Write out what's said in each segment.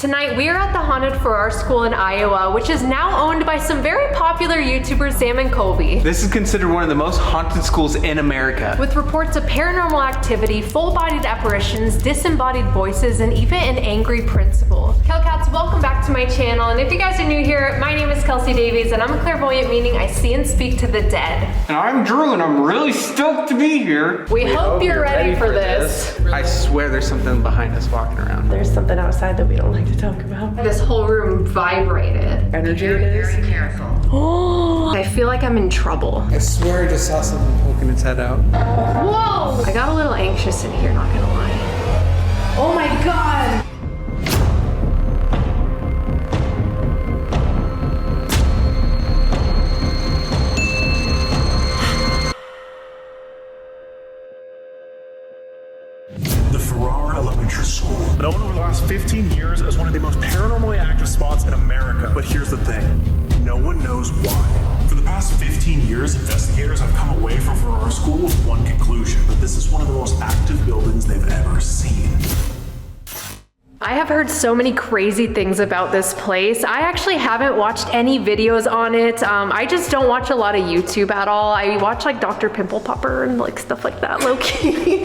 Tonight we are at the haunted Farrar School in Iowa, which is now owned by some very popular YouTubers, Sam and Colby. This is considered one of the most haunted schools in America. With reports of paranormal activity, full-bodied apparitions, disembodied voices, and even an angry principal. Kel Kats, welcome back to my channel. And if you guys are new here, my name is Kelsi Davies and I'm a clairvoyant, meaning I see and speak to the dead. And I'm Drew and I'm really stoked to be here. We hope you're ready for this. I swear there's something behind us walking around. There's something outside that we don't like to talk about. This whole room vibrated. Energy it is. Very careful. Oh, I feel like I'm in trouble. I swear I just saw something poking its head out. Whoa! I got a little anxious in here, not gonna lie. Oh my God! The Farrar Elementary School. Known over the last 15 years as one of the most paranormally active spots in America. But here's the thing, no one knows why. For the past 15 years, investigators have come away from Farrar School with one conclusion, that this is one of the most active buildings they've ever seen. I have heard so many crazy things about this place. I actually haven't watched any videos on it. I just don't watch a lot of YouTube at all. I watch like Dr. Pimple Popper and like stuff like that, low key.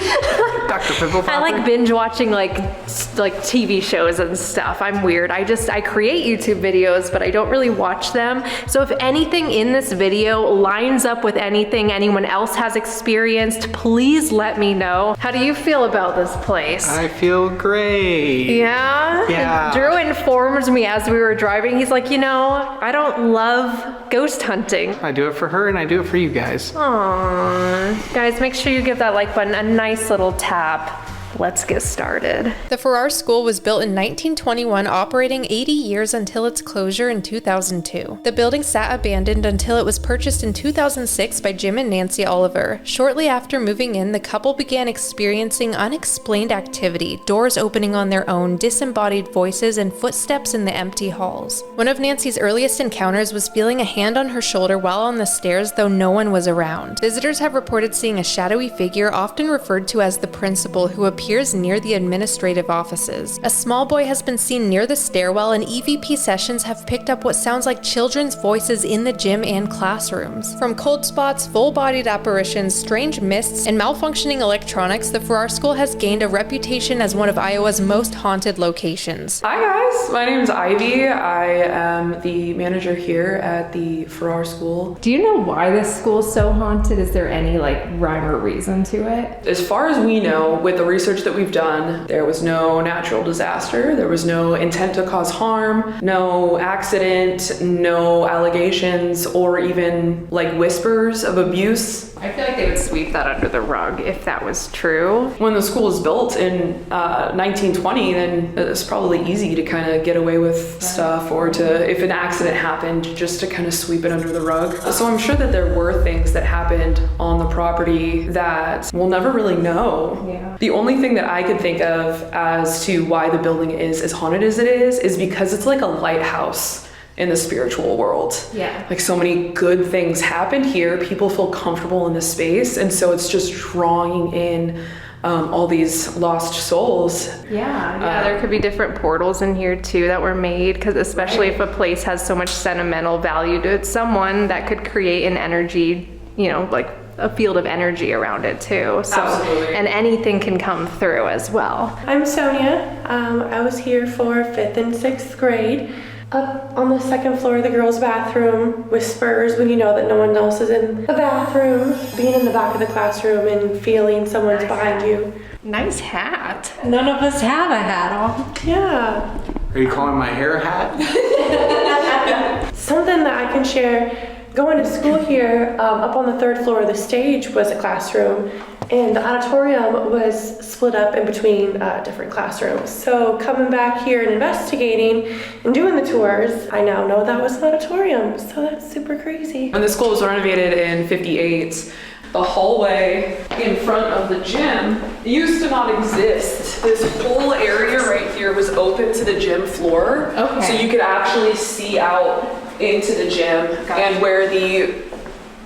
Dr. Pimple Popper? I like binge watching like TV shows and stuff. I'm weird. I create YouTube videos, but I don't really watch them. So if anything in this video lines up with anything anyone else has experienced, please let me know. How do you feel about this place? I feel great. Yeah? Yeah. Drew informed me as we were driving, he's like, you know, I don't love ghost hunting. I do it for her and I do it for you guys. Aww. Guys, make sure you give that like button a nice little tap. Let's get started. The Farrar School was built in 1921, operating 80 years until its closure in 2002. The building sat abandoned until it was purchased in 2006 by Jim and Nancy Oliver. Shortly after moving in, the couple began experiencing unexplained activity, doors opening on their own, disembodied voices, and footsteps in the empty halls. One of Nancy's earliest encounters was feeling a hand on her shoulder while on the stairs, though no one was around. Visitors have reported seeing a shadowy figure, often referred to as the principal, who appears near the administrative offices. A small boy has been seen near the stairwell, and EVP sessions have picked up what sounds like children's voices in the gym and classrooms. From cold spots, full-bodied apparitions, strange mists, and malfunctioning electronics, the Farrar School has gained a reputation as one of Iowa's most haunted locations. Hi guys, my name is Ivy. I am the manager here at the Farrar School. Do you know why this school is so haunted? Is there any like rhyme or reason to it? As far as we know, with the research that we've done, there was no natural disaster, there was no intent to cause harm, no accident, no allegations, or even like whispers of abuse. I feel like they would sweep that under the rug if that was true. When the school was built in 1920, then it's probably easy to kind of get away with stuff, or to, if an accident happened, just to kind of sweep it under the rug. So I'm sure that there were things that happened on the property that we'll never really know. Yeah. The only thing that I could think of as to why the building is as haunted as it is because it's like a lighthouse in the spiritual world. Yeah. Like so many good things happened here. People feel comfortable in this space. And so it's just drawing in all these lost souls. Yeah, there could be different portals in here too that were made, because especially if a place has so much sentimental value to it, someone that could create an energy, you know, like a field of energy around it too. So, absolutely. And anything can come through as well. I'm Sonia. I was here for 5th and 6th grade. Up on the 2nd floor of the girls' bathroom, whispers when you know that no one else is in the bathroom, being in the back of the classroom and feeling someone's behind you. Nice hat. None of us have a hat on. Yeah. Are you calling my hair a hat? Something that I can share. Going to school here, up on the 3rd floor of the stage was a classroom, and the auditorium was split up in between different classrooms. So coming back here and investigating and doing the tours, I now know that was an auditorium, so that's super crazy. when the school was renovated in '58, the hallway in front of the gym used to not exist. This whole area right here was open to the gym floor. Okay. So you could actually see out into the gym. Gotcha. And where the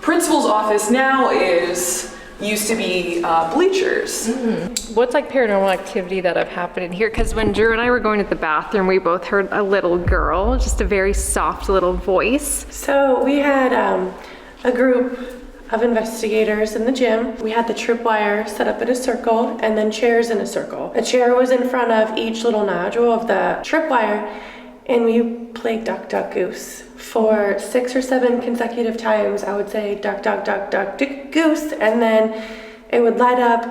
principal's office now is used to be bleachers. What's like paranormal activity that have happened in here? Because when Drew and I were going to the bathroom, we both heard a little girl, just a very soft little voice. So we had a group of investigators in the gym. We had the tripwire set up in a circle and then chairs in a circle. A chair was in front of each little nodule of the tripwire, and we played duck, duck, goose for 6 or 7 consecutive times. I would say duck, duck, duck, duck, duck, goose, and then it would light up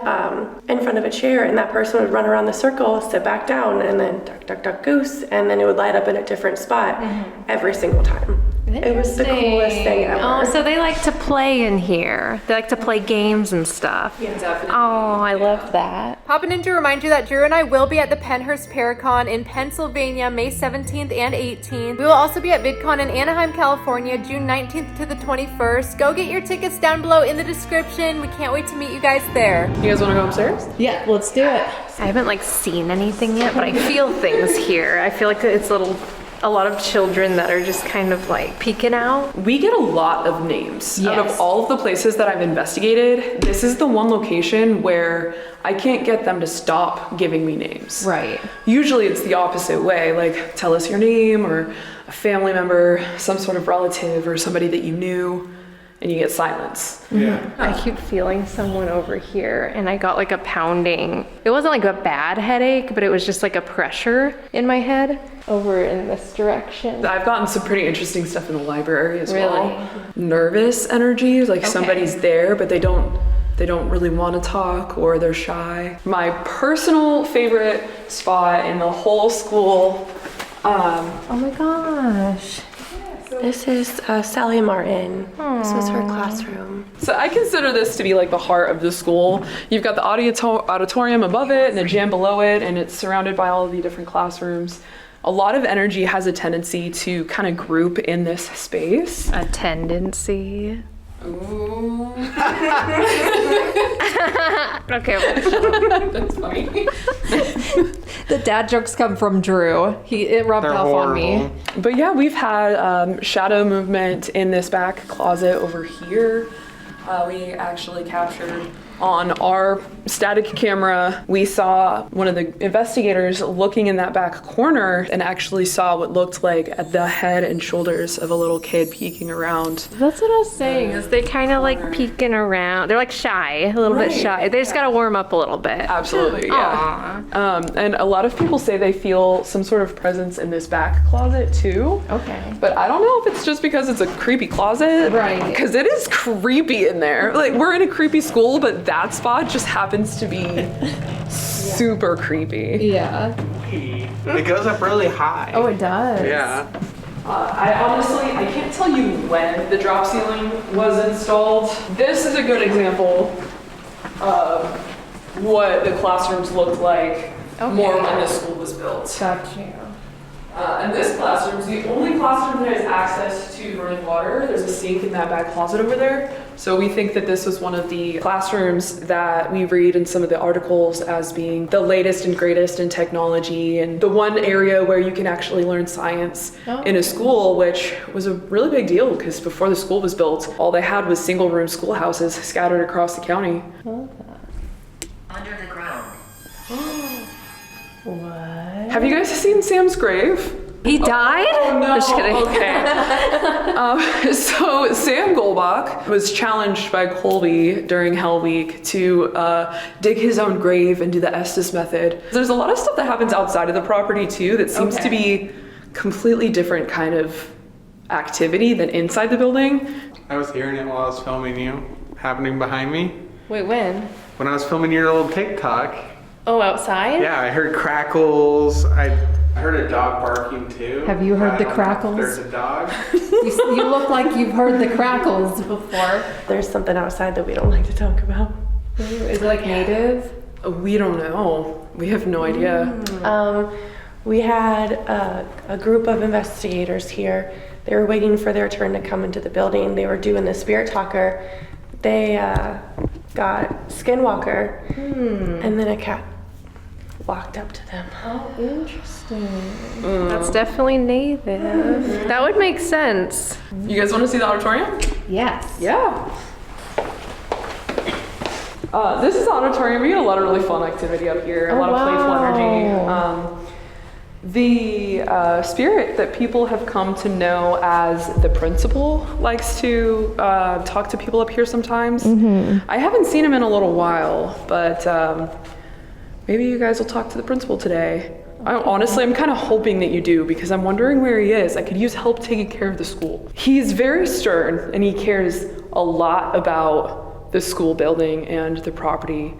in front of a chair, and that person would run around the circle, sit back down, and then duck, duck, duck, goose, and then it would light up in a different spot every single time. It was the coolest thing ever. Oh, so they like to play in here. They like to play games and stuff. Yeah. Definitely. Oh, I love that. Popping in to remind you that Drew and I will be at the Pennhurst Paracon in Pennsylvania, May 17th and 18th. We will also be at VidCon in Anaheim, California, June 19th to the 21st. Go get your tickets down below in the description. We can't wait to meet you guys there. You guys want to go upstairs? Yeah, let's do it. I haven't like seen anything yet, but I feel things here. I feel like it's a lot of children that are just kind of like peeking out. We get a lot of names. Out of all of the places that I've investigated, this is the one location where I can't get them to stop giving me names. Right. Usually it's the opposite way, like tell us your name or a family member, some sort of relative or somebody that you knew, and you get silence. Yeah. I keep feeling someone over here, and I got like a pounding. It wasn't like a bad headache, but it was just like a pressure in my head over in this direction. I've gotten some pretty interesting stuff in the library as Really? well. Nervous energy, like somebody's there, but they don't really want to talk, or they're shy. My personal favorite spot in the whole school. Oh my gosh. This is Sally Martin. This was her classroom. So I consider this to be like the heart of the school. You've got the auditorium above it and the gym below it, and it's surrounded by all of the different classrooms. A lot of energy has a tendency to kind of group in this space. A tendency. Ooh. Okay. That's funny. The dad jokes come from Drew. It rubbed They're off on me. horrible. But yeah, we've had shadow movement in this back closet over here. We actually captured on our static camera, we saw one of the investigators looking in that back corner and actually saw what looked like the head and shoulders of a little kid peeking around. That's what I was saying, is they kind of like peeking around. They're like shy, a little bit shy. They just got to warm up a little bit. Absolutely, yeah. And a lot of people say they feel some sort of presence in this back closet too. Okay. But I don't know if it's just because it's a creepy closet. Right. Because it is creepy in there. Like, we're in a creepy school, but that spot just happens to be super creepy. Yeah. It goes up really high. Oh, it does. Yeah. I can't tell you when the drop ceiling was installed. This is a good example of what the classrooms looked like more when the school was built. Got you. And this classroom is the only classroom that has access to running water. There's a sink in that back closet over there. So we think that this was one of the classrooms that we read in some of the articles as being the latest and greatest in technology, and the one area where you can actually learn science in a school, which was a really big deal because before the school was built, all they had was single room schoolhouses scattered across the county. Under the ground. What? Have you guys seen Sam's grave? He died? Oh, no. Just kidding. Okay. So Sam Goldbach was challenged by Colby during Hell Week to dig his own grave and do the Estes method. There's a lot of stuff that happens outside of the property too that seems to be completely different kind of activity than inside the building. I was hearing it while I was filming you, happening behind me. Wait, when? When I was filming your little TikTok. Oh, outside? Yeah, I heard crackles. I heard a dog barking too. Have you heard I the don't know if crackles? There's a dog. You look like you've heard the crackles before. There's something outside that we don't like to talk about. Is it like native? We don't know. We have no idea. We had a group of investigators here. They were waiting for their turn to come into the building. They were doing the spirit talker. They got skinwalker, and then a cat walked up to them. Oh, interesting. That's definitely native. That would make sense. You guys want to see the auditorium? Yes. Yeah. This is auditorium. We get a lot of really fun activity up here, a lot of playful energy. The spirit that people have come to know as the principal likes to talk to people up here sometimes. I haven't seen him in a little while, but maybe you guys will talk to the principal today. Honestly, I'm kind of hoping that you do because I'm wondering where he is. I could use help taking care of the school. He's very stern and he cares a lot about the school building and the property.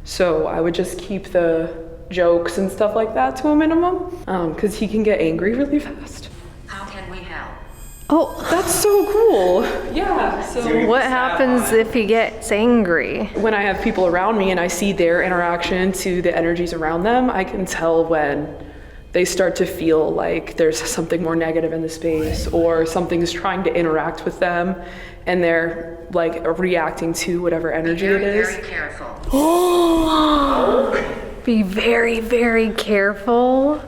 So I would just keep the jokes and stuff like that to a minimum because he can get angry really fast. How can we help? Oh, That's so cool. Yeah. So what happens if he gets angry? when I have people around me and I see their interaction to the energies around them, I can tell when they start to feel like there's something more negative in the space or something's trying to interact with them and they're like reacting to whatever energy it is. Very careful. Be very, very careful.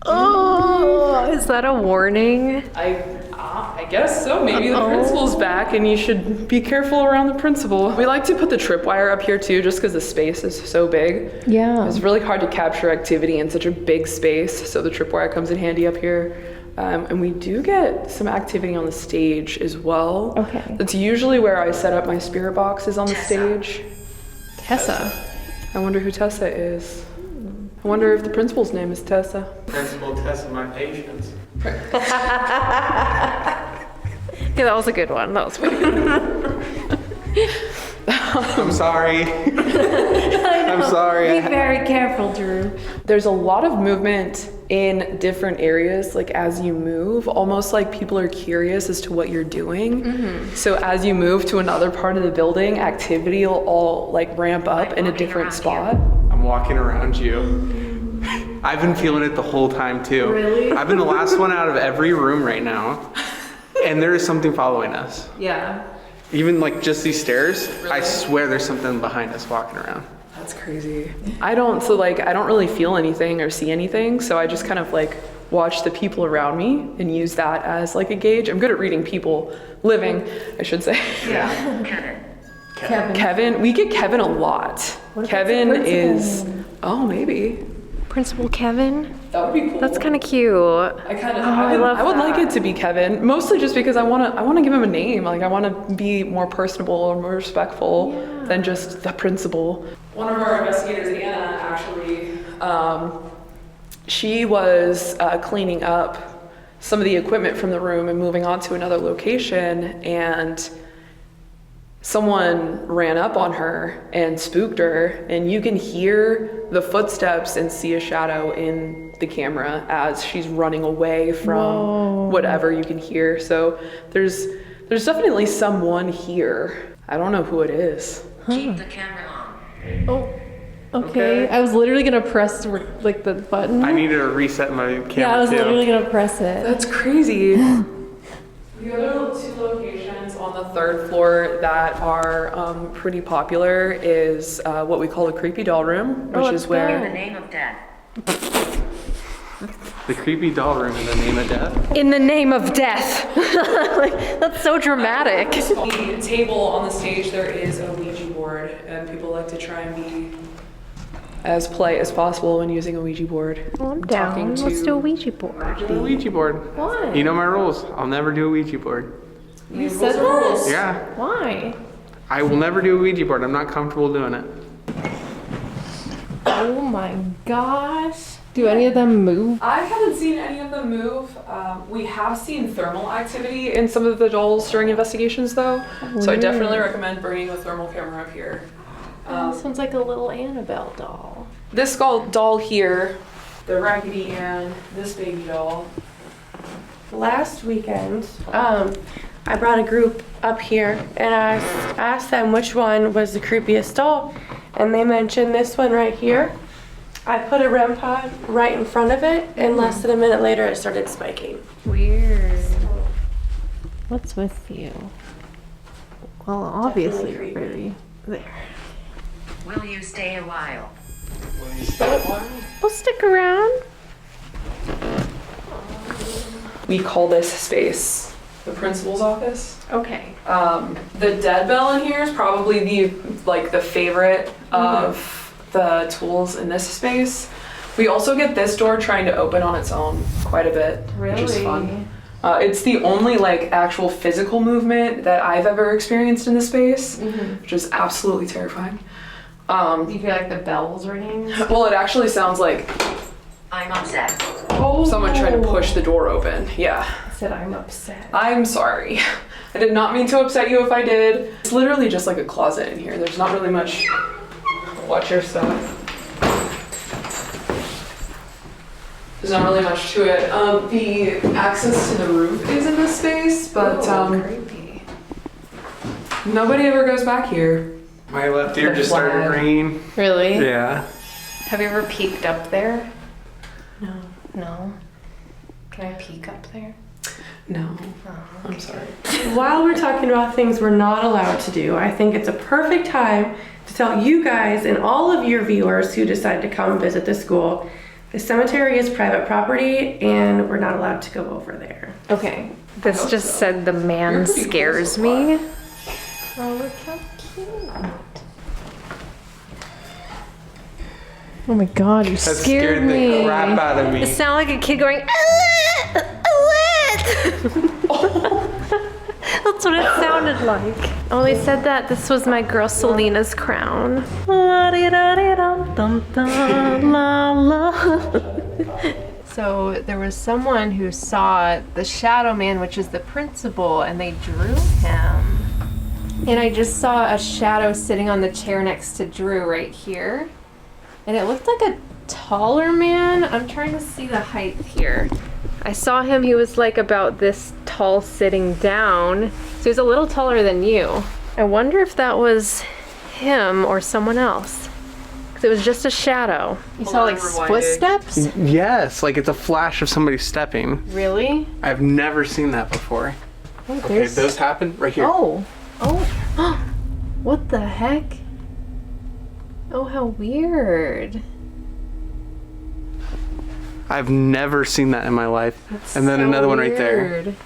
Oh, is that a warning? I guess so. Maybe the principal's back and you should be careful around the principal. We like to put the tripwire up here too, just because the space is so big. Yeah. It's really hard to capture activity in such a big space, so the tripwire comes in handy up here. And we do get some activity on the stage as well. Okay. That's usually where I set up my spirit boxes on the stage. Tessa. I wonder who Tessa is. I wonder if the principal's name is Tessa. Principal testing my patience. Okay, that was a good one. That was pretty good. I'm sorry. I'm sorry. Be very careful, Drew. There's a lot of movement in different areas, like as you move, almost like people are curious as to what you're doing. So as you move to another part of the building, activity will all like ramp up in a different spot. I'm walking around you. I've been feeling it the whole time too. Really? I've been the last one out of every room right now. And there is something following us. Yeah. Even like just these stairs, I swear there's something behind us walking around. That's crazy. I don't really feel anything or see anything, so I just kind of like watch the people around me and use that as like a gauge. I'm good at reading people living, I should say. Yeah. Kevin, we get Kevin a lot. Kevin is, maybe. Principal Kevin? That would be cool. That's kind of cute. I would like it to be Kevin, mostly just because I want to give him a name. Like I want to be more personable or more respectful than just the principal. One of our investigators, Anna, actually, she was cleaning up some of the equipment from the room and moving on to another location, and someone ran up on her and spooked her, and you can hear the footsteps and see a shadow in the camera as she's running away from whatever you can hear. So there's definitely someone here. I don't know who it is. Keep the camera on. Oh, okay. I was literally gonna press like the button. I needed to reset my camera Yeah, I was too. literally gonna press it. That's crazy. The other two locations on the third floor that are pretty popular is what we call the creepy doll room, which is In the where name of death. The creepy doll room in the name of death. In the name of death. Like, that's so dramatic. the table on the stage there is a Ouija board, and people like to try and be as polite as possible when using a Ouija board. Well, I'm talking down. Let's to- do a Ouija board. Do a Ouija board. Why? You know my rules. I'll never do a Ouija board. You said that? Yeah. Why? I will never do a Ouija board. I'm not comfortable doing it. Oh my gosh. Do any of them move? I haven't seen any of them move. We have seen thermal activity in some of the dolls during investigations though, so I definitely recommend bringing a thermal camera up here. This one's like a little Annabelle doll. This doll here, the Raggedy Ann, this baby doll. Last weekend, I brought a group up here and I asked them which one was the creepiest doll, and they mentioned this one right here. I put a REM pod right in front of it, and less than a minute later it started spiking. Weird. What's with you? Well, obviously Definitely you're pretty. There. Will you stay a while? We'll stick around. We call this space the principal's office. Okay. The dead bell in here is probably the favorite of the tools in this space. We also get this door trying to open on its own quite a bit, which is fun. It's the only like actual physical movement that I've ever experienced in this space, which is absolutely terrifying. You feel like the bell's ringing? Well, it actually sounds like I'm upset. someone trying to push the door open. Yeah. I said I'm upset. I'm sorry. I did not mean to upset you if I did. It's literally just like a closet in here. There's not really much. Watch your stuff. There's not really much to it. The access to the roof is in this space, but creepy. nobody ever goes back here. My left ear just started ringing. Really? Yeah. Have you ever peeked up there? No. No? Can I peek up there? No. Oh, I'm sorry. While we're talking about things we're not allowed to do, I think it's a perfect time to tell you guys and all of your viewers who decide to come visit the school, the cemetery is private property and we're not allowed to go over there. Okay. This just said the man You're pretty scares cool so me. far. Oh, look how cute. Oh my god, you That scared scared me. the crap out of me. It sounded like a kid going, That's what it sounded like. Oh, they said that this was my girl Selena's crown. So there was someone who saw the shadow man, which is the principal, and they drew him. And I just saw a shadow sitting on the chair next to Drew right here. And it looked like a taller man. I'm trying to see the height here. I saw him, he was like about this tall sitting down. So he was a little taller than you. I wonder if that was him or someone else. Because it was just a shadow. You saw like footsteps? Yes, like it's a flash of somebody stepping. Really? I've never seen that before. Oh, Okay, there's... those happen right here. Oh. Oh. What the heck? Oh, how weird. I've never seen that in my life. That's and then so another one right there. weird.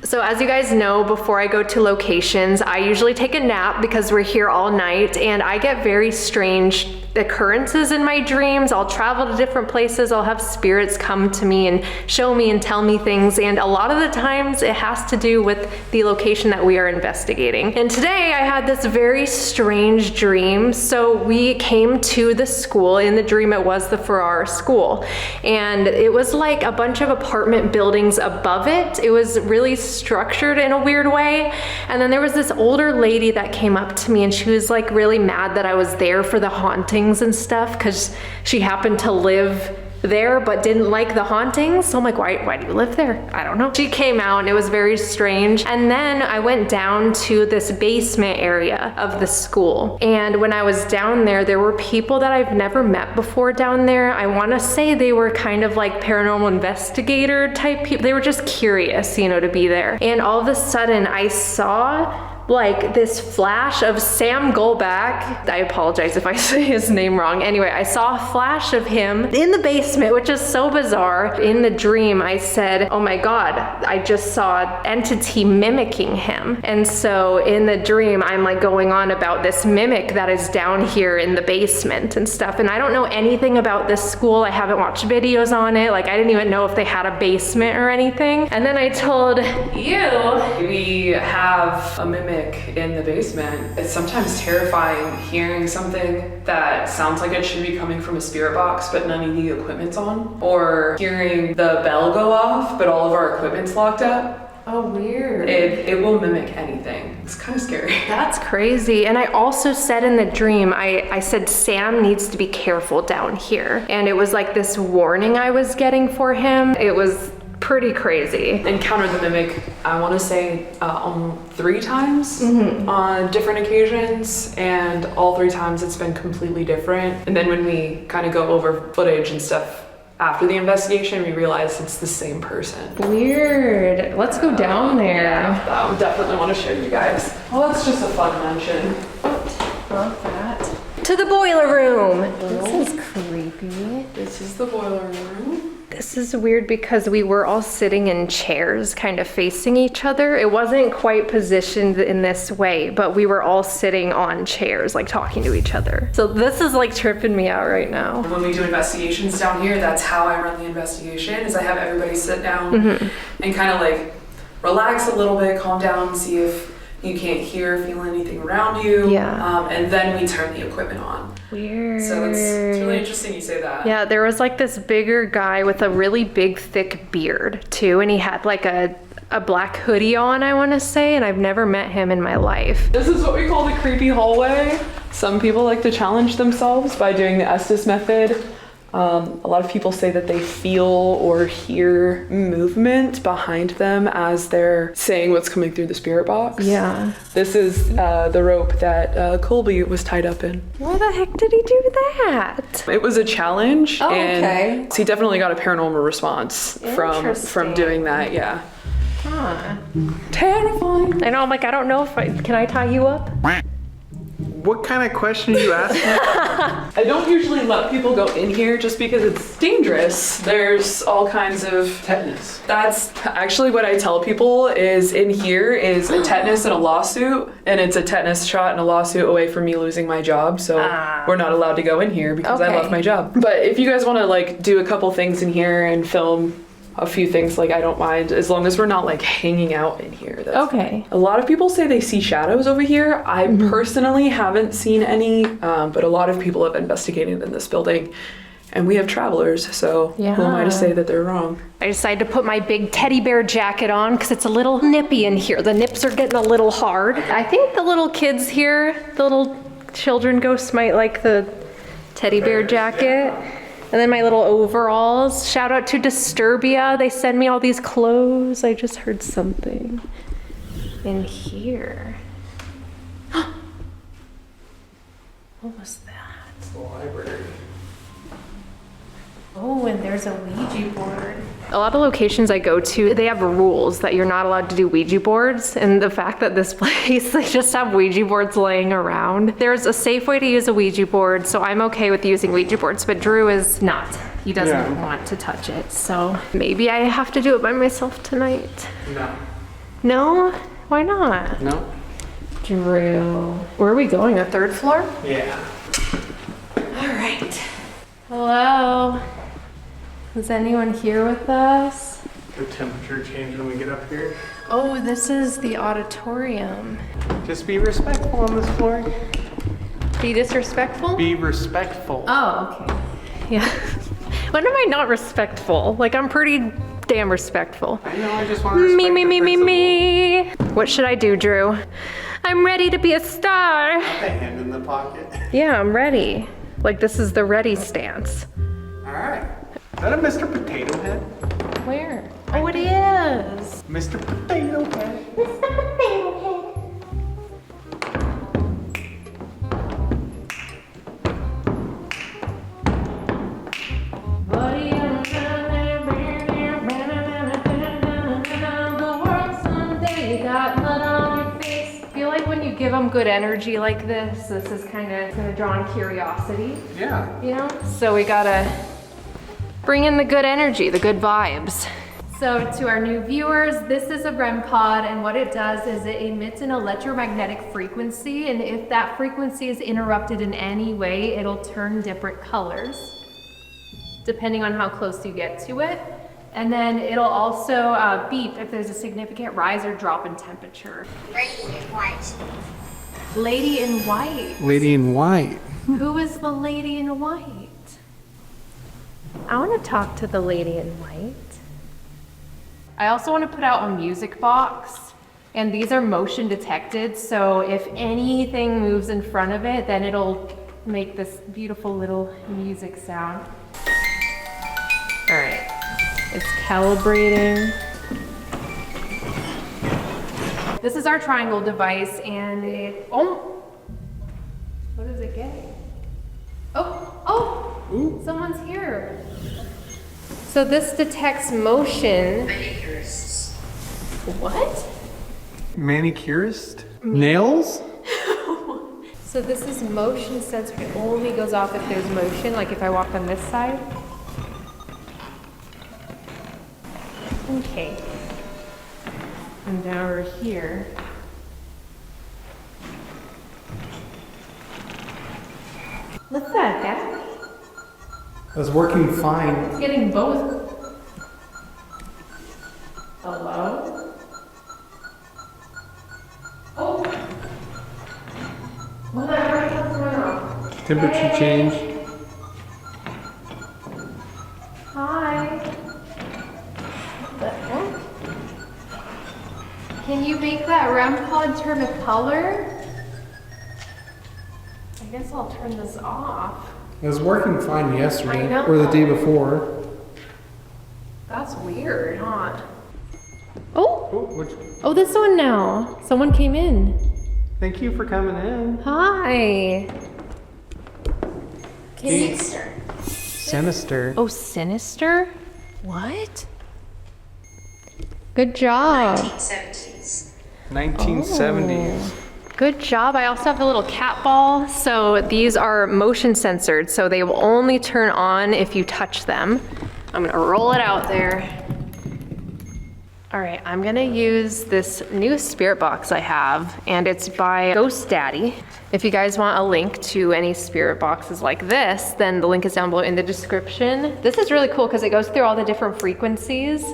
So as you guys know, before I go to locations, I usually take a nap because we're here all night and I get very strange occurrences in my dreams. I'll travel to different places. I'll have spirits come to me and show me and tell me things. And a lot of the times it has to do with the location that we are investigating. And today I had this very strange dream. So we came to the school. In the dream, it was the Farrar School. And it was like a bunch of apartment buildings above it. It was really structured in a weird way. And then there was this older lady that came up to me and she was like really mad that I was there for the hauntings and stuff because she happened to live there but didn't like the hauntings. So I'm like, why do you live there? I don't know. She came out and it was very strange. And then I went down to this basement area of the school. And when I was down there, there were people that I've never met before down there. I want to say they were kind of like paranormal investigator type people. They were just curious, you know, to be there. And all of a sudden I saw like this flash of Sam Goldback. I apologize if I say his name wrong. Anyway, I saw a flash of him in the basement, which is so bizarre. In the dream, I said, oh my God, I just saw an entity mimicking him. And so in the dream, I'm like going on about this mimic that is down here in the basement and stuff. And I don't know anything about this school. I haven't watched videos on it. Like I didn't even know if they had a basement or anything. And then I told you, we have a mimic in the basement. It's sometimes terrifying hearing something that sounds like it should be coming from a spirit box, but none of the equipment's on. Or hearing the bell go off, but all of our equipment's locked up. oh, weird. It will mimic anything. It's kind of scary. That's crazy. And I also said in the dream, I said Sam needs to be careful down here. And it was like this warning I was getting for him. It was pretty crazy. Encountered the mimic, I want to say, 3 times on different occasions, and all 3 times it's been completely different. And then when we kind of go over footage and stuff after the investigation, we realize it's the same person. Weird. Let's go down there. Yeah, I would definitely want to show you guys. Well, that's just a fun mention. Love that. To the boiler room. This is creepy. This is the boiler room. This is weird because we were all sitting in chairs kind of facing each other. It wasn't quite positioned in this way, but we were all sitting on chairs, like talking to each other. So this is like tripping me out right now. When we do investigations down here, that's how I run the investigation, is I have everybody sit down and kind of like relax a little bit, calm down, see if you can't hear, feel anything around you. Yeah. And then we turn the equipment on. Weird. So it's really interesting you say that. Yeah, there was like this bigger guy with a really big, thick beard too, and he had like a black hoodie on, I want to say, and I've never met him in my life. This is what we call the creepy hallway. Some people like to challenge themselves by doing the Estes method. A lot of people say that they feel or hear movement behind them as they're saying what's coming through the spirit box. Yeah. This is the rope that Colby was tied up in. Why the heck did he do that? It was a challenge, Oh, and okay. he definitely got a paranormal response from Interesting. doing that. Yeah. Huh. Terrifying. I know, I'm like, I don't know if can I tie you up? What kind of question are you asking? I don't usually let people go in here just because it's dangerous. There's all kinds of Tetanus. That's actually what I tell people is in here is a tetanus and a lawsuit, and it's a tetanus shot and a lawsuit away from me losing my job. So we're not allowed to go in here because I Okay. lost my job. But if you guys want to like do a couple things in here and film a few things, like I don't mind as long as we're not like hanging out in here. That's Okay. A lot of people say they see shadows over here. I personally haven't seen any, but a lot of people have investigated in this building, and we have travelers, so who am I to say that they're wrong? I decided to put my big teddy bear jacket on because it's a little nippy in here. The nips are getting a little hard. I think the little kids here, the little children ghosts might like the teddy bear jacket. And then my little overalls. Shout out to Disturbia. They send me all these clothes. I just heard something in here. What was that? The library. Oh, and there's a Ouija board. A lot of locations I go to, they have rules that you're not allowed to do Ouija boards. And the fact that this place, they just have Ouija boards laying around. There's a safe way to use a Ouija board, so I'm okay with using Ouija boards, but Drew is not. He doesn't want to touch it, so maybe I have to do it by myself tonight. No. No? Why not? No? Drew. Where are we going, the third floor? Yeah. All right. Hello? Is anyone here with us? The temperature change when we get up here. Oh, this is the auditorium. Just be respectful on this floor. Be disrespectful? Be respectful. Oh, okay. Yeah. When am I not respectful? Like, I'm pretty damn respectful. I know, I just want to respect Me, the principle. me. What should I do, Drew? I'm ready to be a star. Put the hand in the pocket. Yeah, I'm ready. Like, this is the ready stance. All right. Is that a Mr. Potato Head? Where? Oh, it is. Mr. Potato Head. Give them good energy like this is kind of gonna draw on curiosity, Yeah. you know? So we gotta bring in the good energy, the good vibes. So to our new viewers, this is a REM pod, and what it does is it emits an electromagnetic frequency, and if that frequency is interrupted in any way, it'll turn different colors, depending on how close you get to it. And then it'll also beep if there's a significant rise or drop in temperature. Lady in white. Lady in white. Lady in white. Who is the lady in white? I want to talk to the lady in white. I also want to put out a music box, and these are motion detected, so if anything moves in front of it, then it'll make this beautiful little music sound. All right, it's calibrating. This is our triangle device, and it, oh, what is it getting? Oh, someone's here. So this detects motion. Manicurists. What? Manicurist? Nails? So this is motion sensor. It only goes off if there's motion, like if I walk on this side. some cake. And now we're here. What's that, Dad? It was working fine. It's getting both. Hello? Oh! Well, that right comes around. Temperature change. Hi. What the heck? Can you make that REM pod turn a color? I guess I'll turn this off. It was working fine yesterday, I know. or the day before. That's weird, huh? Oh, oh, this one now. Someone came in. Thank you for coming in. Hi. Sinister. Oh, sinister? What? Good job. 1970s. Good job. I also have a little cat ball. So these are motion censored, so they will only turn on if you touch them. I'm gonna roll it out there. All right, I'm gonna use this new spirit box I have, and it's by Ghost Daddy. If you guys want a link to any spirit boxes like this, then the link is down below in the description. This is really cool because it goes through all the different frequencies,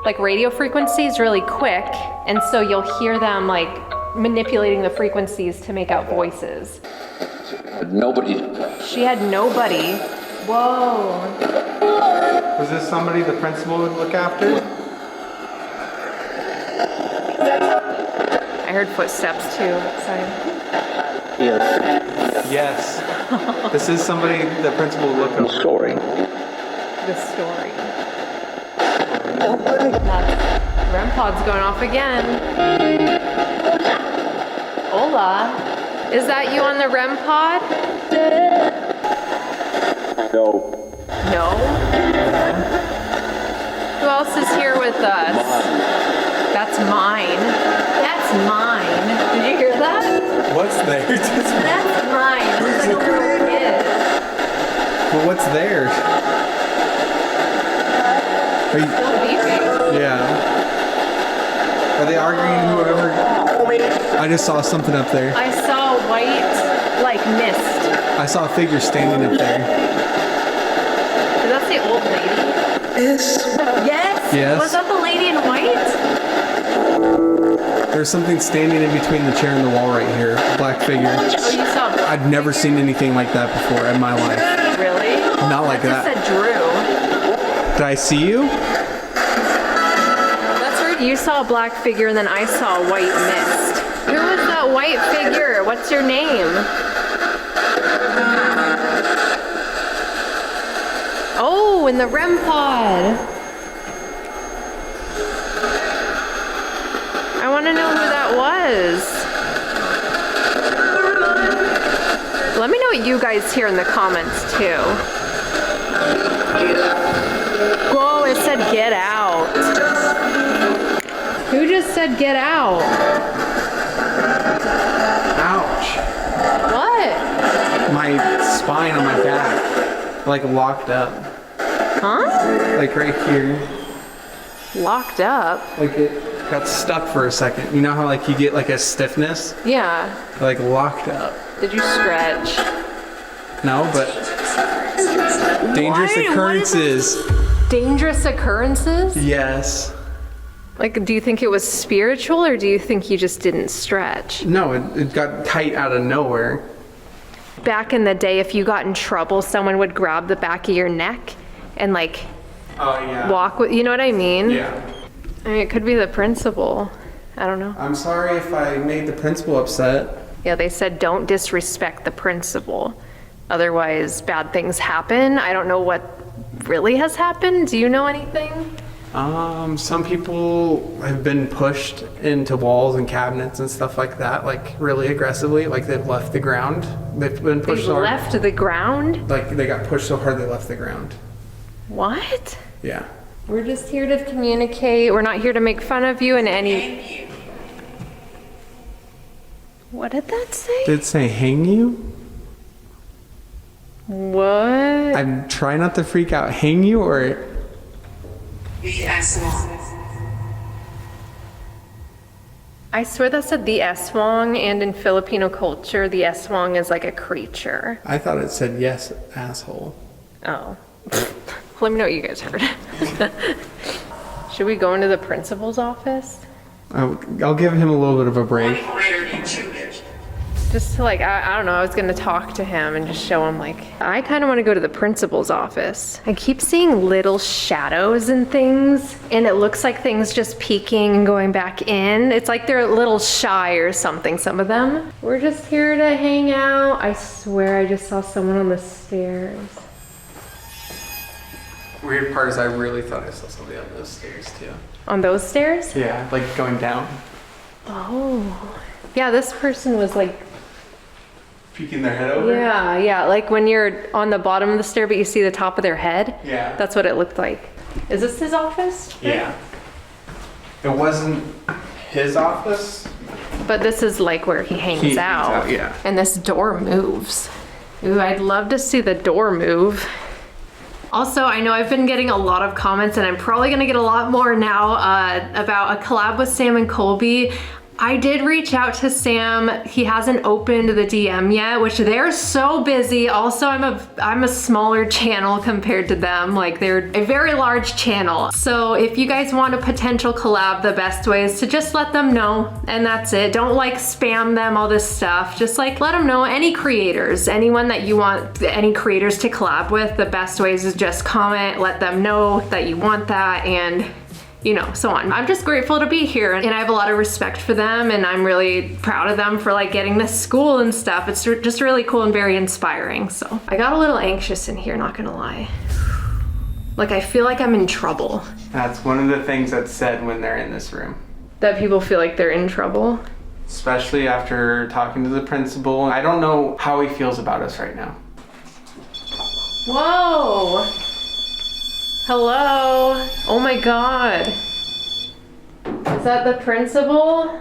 like radio frequencies really quick, and so you'll hear them like manipulating the frequencies to make out voices. Nobody. She had nobody. Whoa. Was this somebody the principal would look after? I heard footsteps too. Sorry. Yes. This is somebody the principal would look after. Story. The story. That's REM pod's going off again. Hola. Is that you on the REM pod? No. No? Who else is here with us? That's mine. That's mine. Did you hear that? What's there? That's mine. It's like a little kid. Well, what's there? Are you, Still beeping. yeah. Are they arguing whoever? I just saw something up there. I saw white, like mist. I saw a figure standing up there. Did that say old lady? Yes. Yes. Was that the lady in white? There's something standing in between the chair and the wall right here. A black figure. Oh, you saw. I'd never seen anything like that before in my life. Really? Not like That that. just said Drew. Did I see you? That's weird. You saw a black figure and then I saw a white mist. Who was that white figure? What's your name? Oh, in the REM pod. I want to know who that was. Let me know what you guys hear in the comments too. Whoa, it said get out. Who just said get out? Ouch. What? My spine on my back, like locked up. Huh? Like right here. Locked up? Like it got stuck for a second. You know how like you get like a stiffness? Yeah. Like locked up. Did you stretch? No, but dangerous What? occurrences. Dangerous occurrences? Yes. Like, do you think it was spiritual or do you think you just didn't stretch? No, it got tight out of nowhere. Back in the day, if you got in trouble, someone would grab the back of your neck and like Oh yeah. walk with, you know what I mean? Yeah. I mean, it could be the principal. I don't know. I'm sorry if I made the principal upset. Yeah, they said don't disrespect the principal. Otherwise, bad things happen. I don't know what really has happened. Do you know anything? Some people have been pushed into walls and cabinets and stuff like that, like really aggressively, like they've left the ground. They've been pushed They so hard. left the ground? Like they got pushed so hard they left the ground. What? Yeah. We're just here to communicate. We're not here to make fun of you in any... What did that say? Did it say hang you? What? I'm trying not to freak out. Hang you or The Asylum. I swear that said the Aswang, and in Filipino culture, the Aswang is like a creature. I thought it said yes, asshole. Oh. Let me know what you guys heard. Should we go into the principal's office? I'll give him a little bit of a break. Just to I don't know, I was gonna talk to him and just show him I kind of want to go to the principal's office. I keep seeing little shadows and things, and it looks like things just peeking and going back in. It's like they're a little shy or something, some of them. We're just here to hang out. I swear I just saw someone on the stairs. Weird part is I really thought I saw somebody on those stairs too. On those stairs? Yeah, going down. Oh. Yeah, this person was Peeking their head over? Yeah, like when you're on the bottom of the stair but you see the top of their head. Yeah. That's what it looked like. Is this his office? Yeah. It wasn't his office. But this is where he hangs out. Yeah. And this door moves. Ooh, I'd love to see the door move. Also, I know I've been getting a lot of comments, and I'm probably gonna get a lot more now about a collab with Sam and Colby. I did reach out to Sam. He hasn't opened the DM yet, which they're so busy. Also, I'm a smaller channel compared to them. They're a very large channel. So if you guys want a potential collab, the best way is to just let them know, and that's it. Don't spam them, all this stuff. Just let them know. Any creators, anyone that you want any creators to collab with, the best ways is just comment, let them know that you want that, and so on. I'm just grateful to be here, and I have a lot of respect for them, and I'm really proud of them for getting this school and stuff. It's just really cool and very inspiring. So I got a little anxious in here, not gonna lie. I feel like I'm in trouble. That's one of the things that's said when they're in this room. That people feel like they're in trouble? Especially after talking to the principal. I don't know how he feels about us right now. Whoa! Hello? Oh my god. Is that the principal?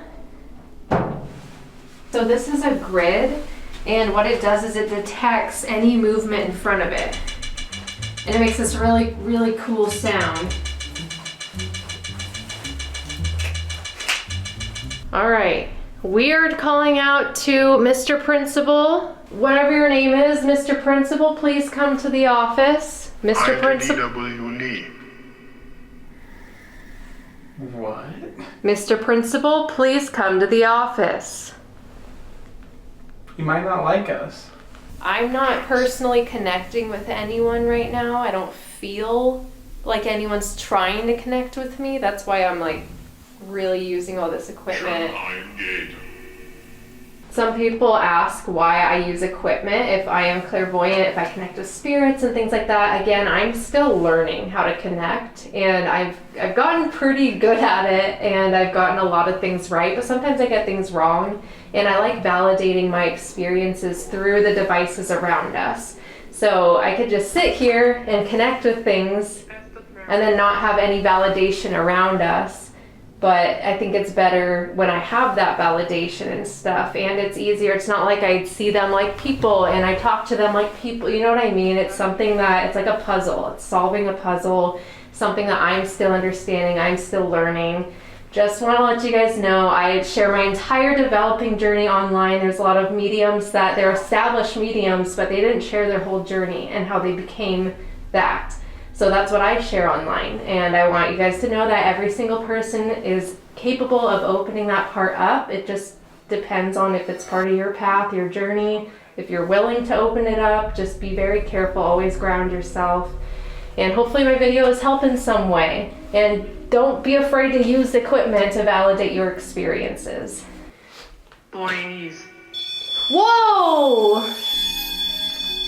So this is a grid, and what it does is it detects any movement in front of it. And it makes this really, really cool sound. All right, we are calling out to Mr. Principal. Whatever your name is, Mr. Principal, please come to the office. Mr. Principal. What? Mr. Principal, please come to the office. He might not like us. I'm not personally connecting with anyone right now. I don't feel like anyone's trying to connect with me. That's why I'm really using all this equipment. Some people ask why I use equipment, if I am clairvoyant, if I connect with spirits and things like that. Again, I'm still learning how to connect, and I've gotten pretty good at it, and I've gotten a lot of things right, but sometimes I get things wrong, and I like validating my experiences through the devices around us. So I could just sit here and connect with things and then not have any validation around us. But I think it's better when I have that validation and stuff, and it's easier. It's not like I see them like people and I talk to them like people, you know what I mean? It's something that, it's like a puzzle. It's solving a puzzle, something that I'm still understanding, I'm still learning. Just want to let you guys know, I share my entire developing journey online. There's a lot of mediums that they're established mediums, but they didn't share their whole journey and how they became that. So that's what I share online, and I want you guys to know that every single person is capable of opening that part up. It just depends on if it's part of your path, your journey, if you're willing to open it up. Just be very careful, always ground yourself, and hopefully my video has helped in some way. And don't be afraid to use equipment to validate your experiences. Boys. Whoa!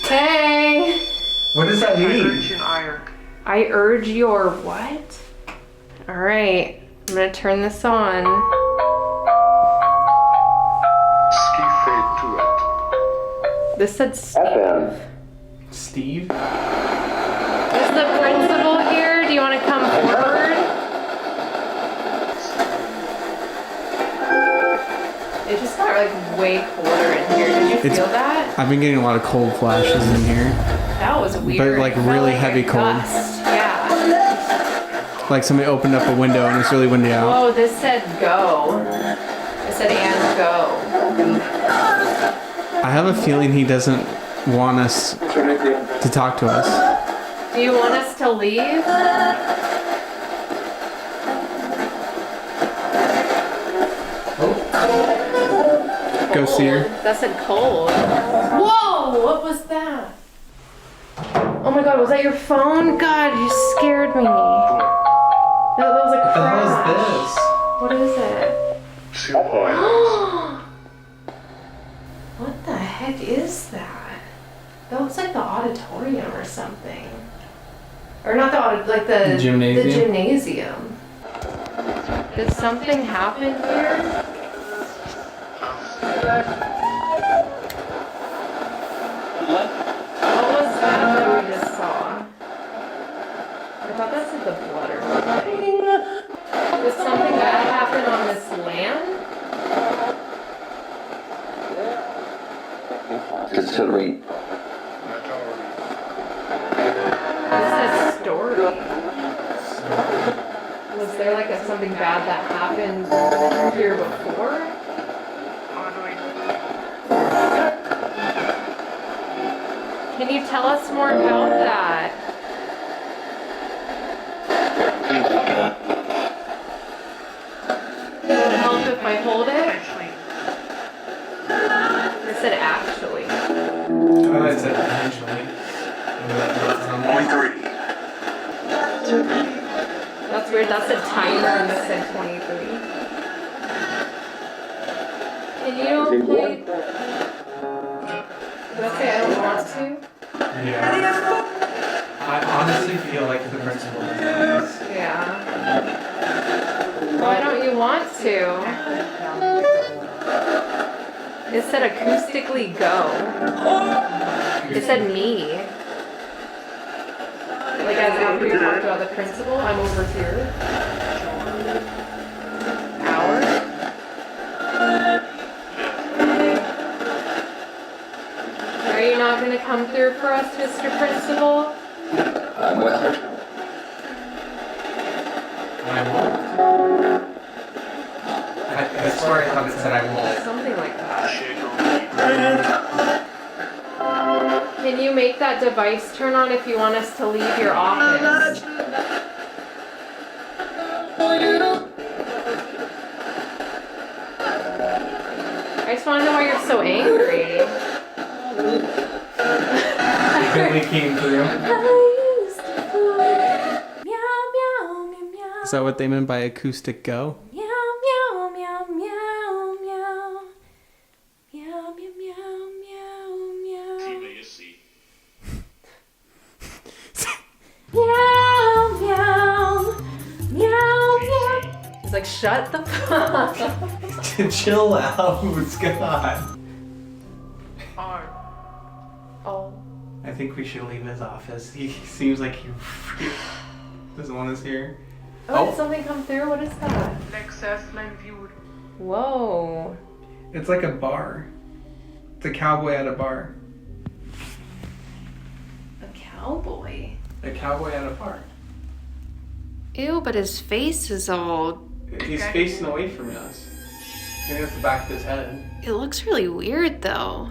Hey! What does that mean? I urge your what? All right, I'm gonna turn this on. This said Steve. Steve? Is the principal here? Do you want to come forward? It just got way colder in here. Did you feel that? I've been getting a lot of cold flashes in here. That was weird. But really heavy cold. Gust. Yeah. Like somebody opened up a window and it's really windy out. Whoa, this said go. It said and go. I have a feeling he doesn't want us to talk to us. Do you want us to leave? Go see her. That said cold. Whoa, what was that? Oh my god, was that your phone? God, you scared me. That was a crash. What is it? What the heck is that? That looks like the auditorium or something. Or not the gymnasium. The gymnasium. Did something happen here? What was that we just saw? I thought that said the blood or something. Did something bad happen on this land? Considering This says story. Was there like something bad that happened here before? Can you tell us more about that? Would it help if I hold it? I said actually. Oh, I said potentially. 23. That's weird. That's a timer and this said 23. Can you play? Did I say I don't want to? Yeah. I honestly feel like the principal is this. Yeah. Why don't you want to? It said acoustically go. It said me. Like as after you talked about the principal, I'm over here. Hour. Are you not going to come through for us, Mr. Principal? well, I won't. I swear I thought it said I won't. Something like that. Can you make that device turn on if you want us to leave your office? I just want to know why you're so angry. Billy came through. Is that what they meant by acoustic go? He's like, shut the fuck up. Chill out, God. Oh. I think we should leave his office. He seems like he doesn't want us here. Oh, did something come through? What is that? View. Whoa. It's like a bar. It's a cowboy at a bar. A cowboy. A cowboy at a bar. Ew, but his face is all... He's facing away from us. I think that's the back of his head. It looks really weird, though.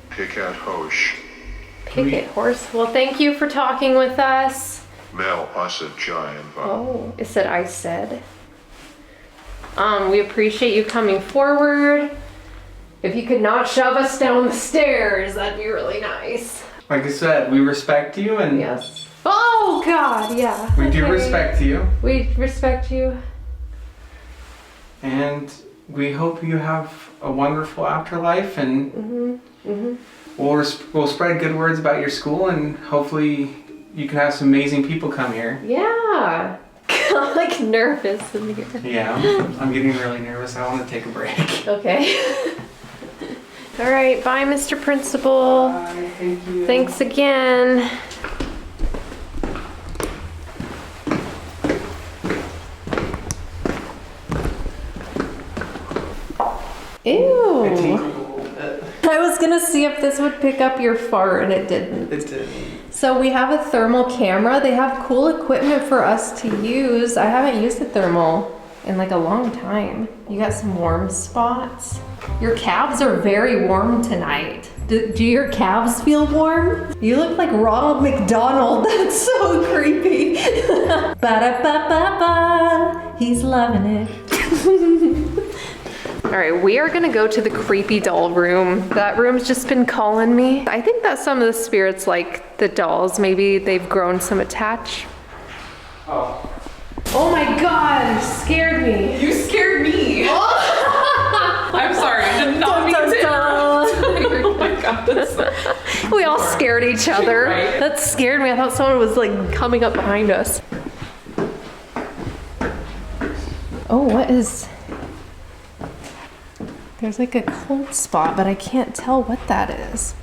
Picket Hosh. Picket horse. Well, thank you for talking with us. Mel Asa Giant. Oh, it said I said. We appreciate you coming forward. If you could not shove us down the stairs, that'd be really nice. Like I said, we respect you and Yes. Oh, God, yeah. we do Okay. respect you. We respect you. And we hope you have a wonderful afterlife and we'll spread good words about your school and hopefully you can have some amazing people come here. Yeah. I'm like nervous in here. Yeah, I'm getting really nervous. I want to take a break. Okay. All right. Bye, Mr. Principal. Bye, thank you. Thanks again. Ew. I was gonna see if this would pick up your fart and it didn't. It did. So we have a thermal camera. They have cool equipment for us to use. I haven't used a thermal in like a long time. You got some warm spots. Your calves are very warm tonight. Do your calves feel warm? You look like Ronald McDonald. That's so creepy. Ba-da-ba-ba-ba. He's loving it. All right, we are gonna go to the creepy doll room. That room's just been calling me. I think that some of the spirits like the dolls. Maybe they've grown some attach. Oh. Oh my God, you scared me. You scared me. I'm sorry, I did not mean to interrupt. Oh my God, that's We all scared each other. Right. That scared me. I thought someone was like coming up behind us. Oh, what is... There's like a cold spot, but I can't tell what that is.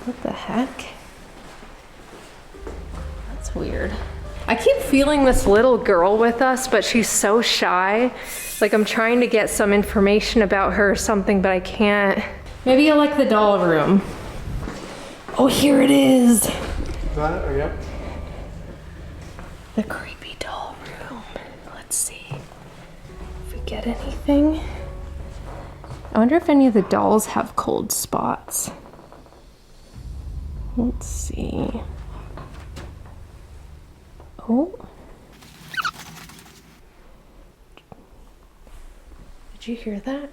What the heck? That's weird. I keep feeling this little girl with us, but she's so shy. Like I'm trying to get some information about her or something, but I can't. Maybe I like the doll room. Oh, here it is. Is that it? Oh, yep. The creepy doll room. Let's see if we get anything. I wonder if any of the dolls have cold spots. Let's see. Oh. Did you hear that?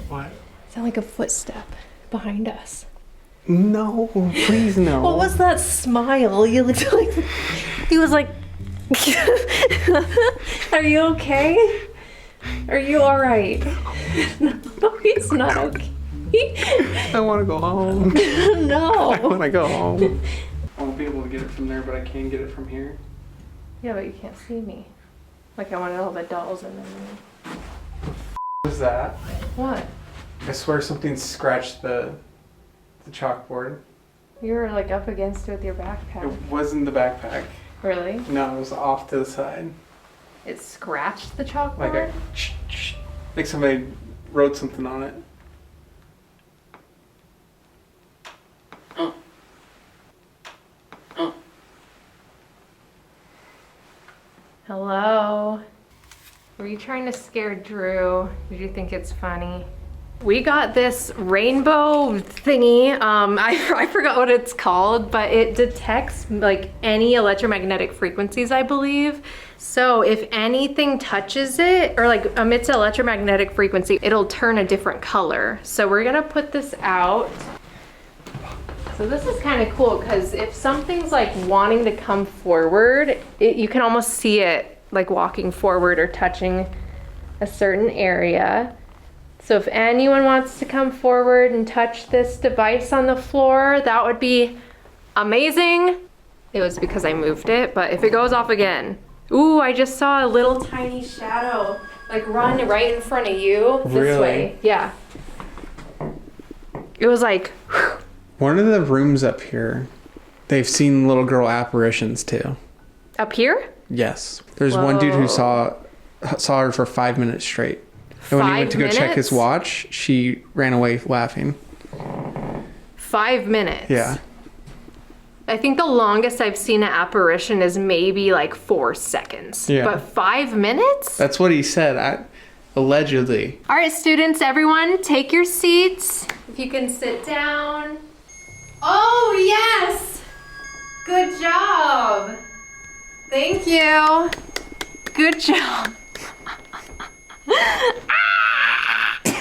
What? Sound like a footstep behind us. No, please no. What was that smile? You looked like he was like Are you okay? Are you all right? No, he's not okay. I want to go home. No. I want to go home. I won't be able to get it from there, but I can get it from here. Yeah, but you can't see me. Like I wanted all the dolls in the room. What is that? What? I swear something scratched the chalkboard. You were like up against it with your backpack. It wasn't the backpack. Really? No, it was off to the side. It scratched the chalkboard? Like somebody wrote something on it. Hello? Were you trying to scare Drew? Did you think it's funny? We got this rainbow thingy. I forgot what it's called, but it detects like any electromagnetic frequencies, I believe. So if anything touches it or like emits an electromagnetic frequency, it'll turn a different color. So we're gonna put this out. So this is kind of cool because if something's like wanting to come forward, you can almost see it like walking forward or touching a certain area. So if anyone wants to come forward and touch this device on the floor, that would be amazing. It was because I moved it, but if it goes off again, ooh, I just saw a little tiny shadow like run right in front of you this way. Yeah. It was like, whew. One of the rooms up here, they've seen little girl apparitions too. Up here? Yes. There's one dude who saw her for 5 minutes straight. And when he went to go check his watch, she ran away laughing. 5 minutes? Yeah. I think the longest I've seen an apparition is maybe like 4 seconds. Yeah. But 5 minutes? That's what he said, allegedly. All right, students, everyone, take your seats. If you can sit down. Oh, yes! Good job. Thank you. Good job.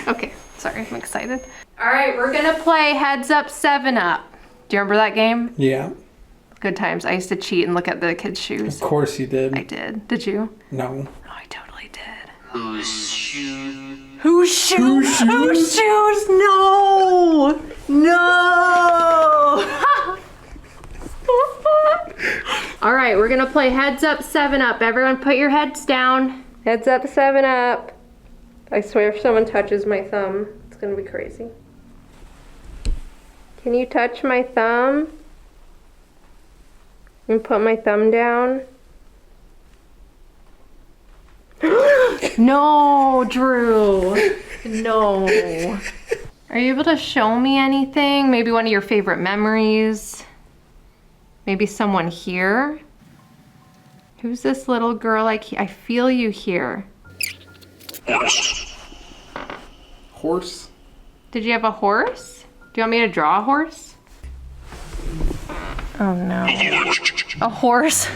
Okay, sorry, I'm excited. All right, we're gonna play Heads Up, 7 Up. Do you remember that game? Yeah. Good times. I used to cheat and look at the kids' shoes. Of course you did. I did. Did you? No. Oh, I totally did. Whose shoe? Whose shoes? Whose shoes? No! No! All right, we're gonna play Heads Up, 7 Up. Everyone put your heads down. Heads up, 7 Up. I swear if someone touches my thumb, it's gonna be crazy. Can you touch my thumb? And put my thumb down? No, Drew. No. Are you able to show me anything? Maybe one of your favorite memories? Maybe someone here? Who's this little girl? I feel you here. Horse? Did you have a horse? Do you want me to draw a horse? Oh no. A horse?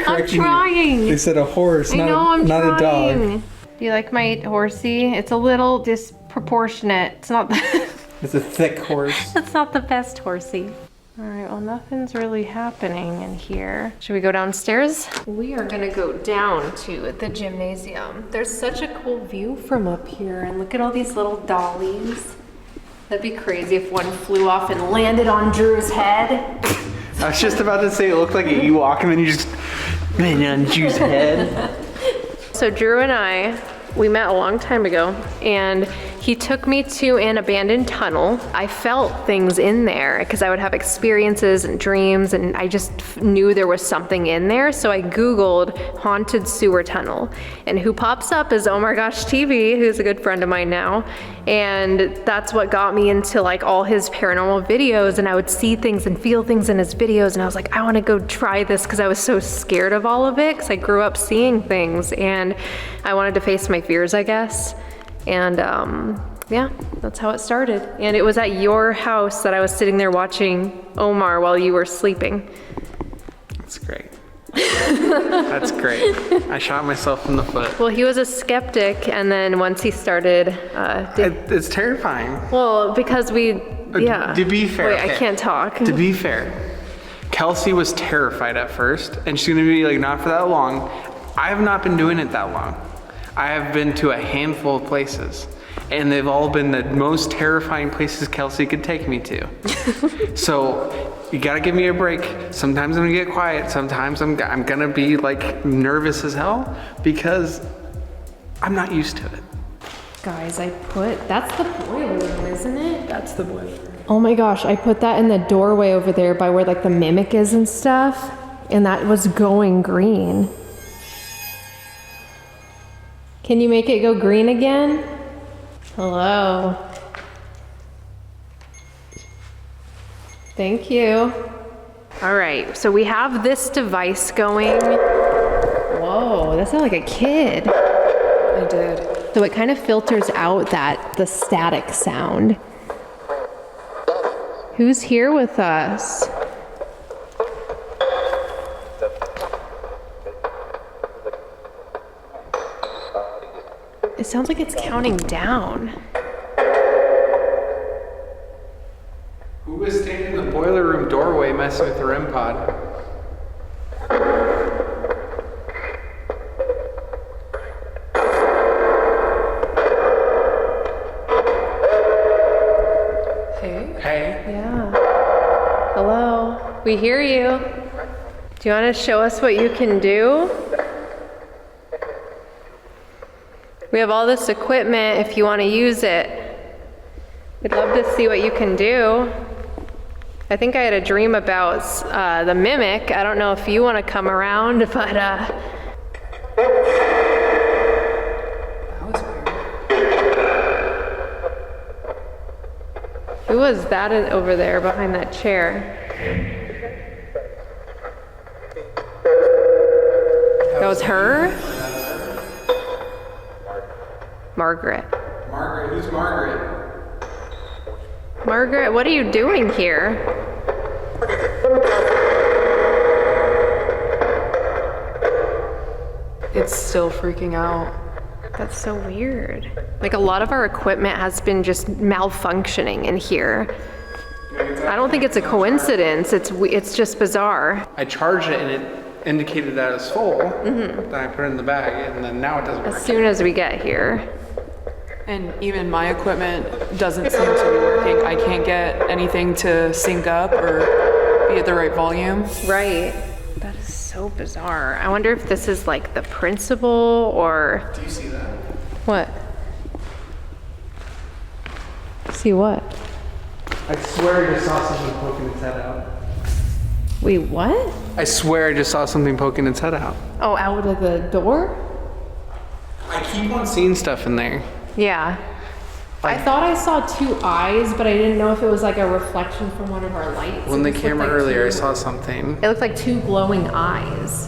I'm trying. They said a horse, I know, I'm not trying. a dog. Do you like my horsey? It's a little disproportionate. It's not the It's a thick horse. It's not the best horsey. All right, well, nothing's really happening in here. Should we go downstairs? We are gonna go down to the gymnasium. There's such a cool view from up here, and look at all these little dollies. That'd be crazy if one flew off and landed on Drew's head. I was just about to say it looked like an Ewok, and then you just landed on Drew's head. So Drew and I, we met a long time ago, and he took me to an abandoned tunnel. I felt things in there because I would have experiences and dreams, and I just knew there was something in there. So I Googled haunted sewer tunnel, and who pops up is Oh My Gosh TV, who's a good friend of mine now. And that's what got me into like all his paranormal videos, and I would see things and feel things in his videos, and I was like, I want to go try this because I was so scared of all of it because I grew up seeing things, and I wanted to face my fears, I guess. And yeah, that's how it started. And it was at your house that I was sitting there watching Omar while you were sleeping. That's great. That's great. I shot myself in the foot. Well, he was a skeptic, and then once he started... It's terrifying. Well, because we... Yeah. To be fair... Wait, okay. I can't talk. To be fair, Kelsi was terrified at first, and she's gonna be like, not for that long. I have not been doing it that long. I have been to a handful of places, and they've all been the most terrifying places Kelsi could take me to. So you gotta give me a break. Sometimes I'm gonna get quiet. Sometimes I'm gonna be like nervous as hell because I'm not used to it. Guys, that's the boiler room, isn't it? That's the boiler. Oh my gosh, I put that in the doorway over there by where like the mimic is and stuff, and that was going green. Can you make it go green again? Hello. Thank you. All right, so we have this device going. Whoa, that sounded like a kid. I did. So it kind of filters out the static sound. Who's here with us? It sounds like it's counting down. Who was standing in the boiler room doorway messing with the REM pod? Hey. Yeah. Hello. We hear you. Do you want to show us what you can do? We have all this equipment if you want to use it. We'd love to see what you can do. I think I had a dream about the mimic. I don't know if you want to come around, but That was weird. who was that over there behind that chair? That was her? Margaret. Margaret, who's Margaret? Margaret, what are you doing here? It's still freaking out. That's so weird. Like a lot of our equipment has been just malfunctioning in here. I don't think it's a coincidence. It's just bizarre. I charged it and it indicated that it was full. Then I put it in the bag and then now it doesn't work. As soon as we get here. And even my equipment doesn't seem to be working. I can't get anything to sync up or be at the right volume. Right. That is so bizarre. I wonder if this is like the principal or... Do you see that? What? See what? I swear I just saw something poking its head out. Wait, what? I swear I just saw something poking its head out. Oh, out of the door? I keep on seeing stuff in there. Yeah. I thought I saw two eyes, but I didn't know if it was like a reflection from one of our lights. Well, in the It just camera looked like earlier, I two- saw something. It looked like two glowing eyes.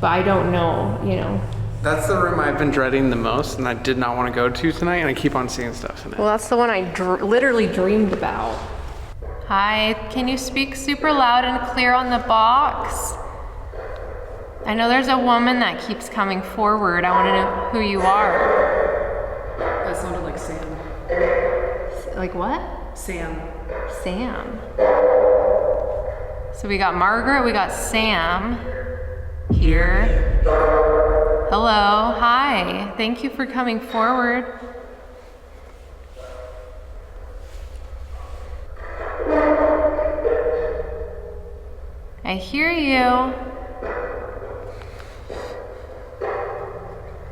But I don't know, you know. That's the room I've been dreading the most, and I did not want to go to tonight, and I keep on seeing stuff in it. Well, that's the one I literally dreamed about. Hi, can you speak super loud and clear on the box? I know there's a woman that keeps coming forward. I want to know who you are. That sounded like Sam. Like what? Sam. Sam. So we got Margaret, we got Sam here. Hello, hi. Thank you for coming forward. I hear you.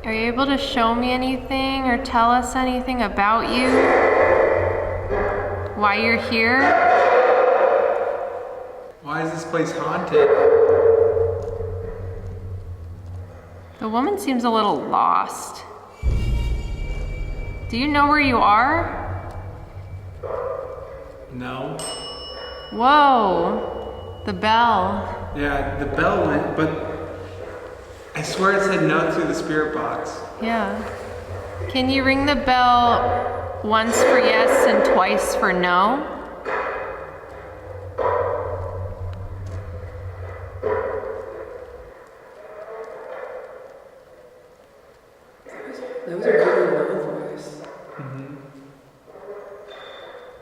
Are you able to show me anything or tell us anything about you? Why you're here? Why is this place haunted? The woman seems a little lost. Do you know where you are? No. Whoa, the bell. Yeah, the bell went, but I swear it said no through the spirit box. Yeah. Can you ring the bell once for yes and twice for no? That was a really low voice.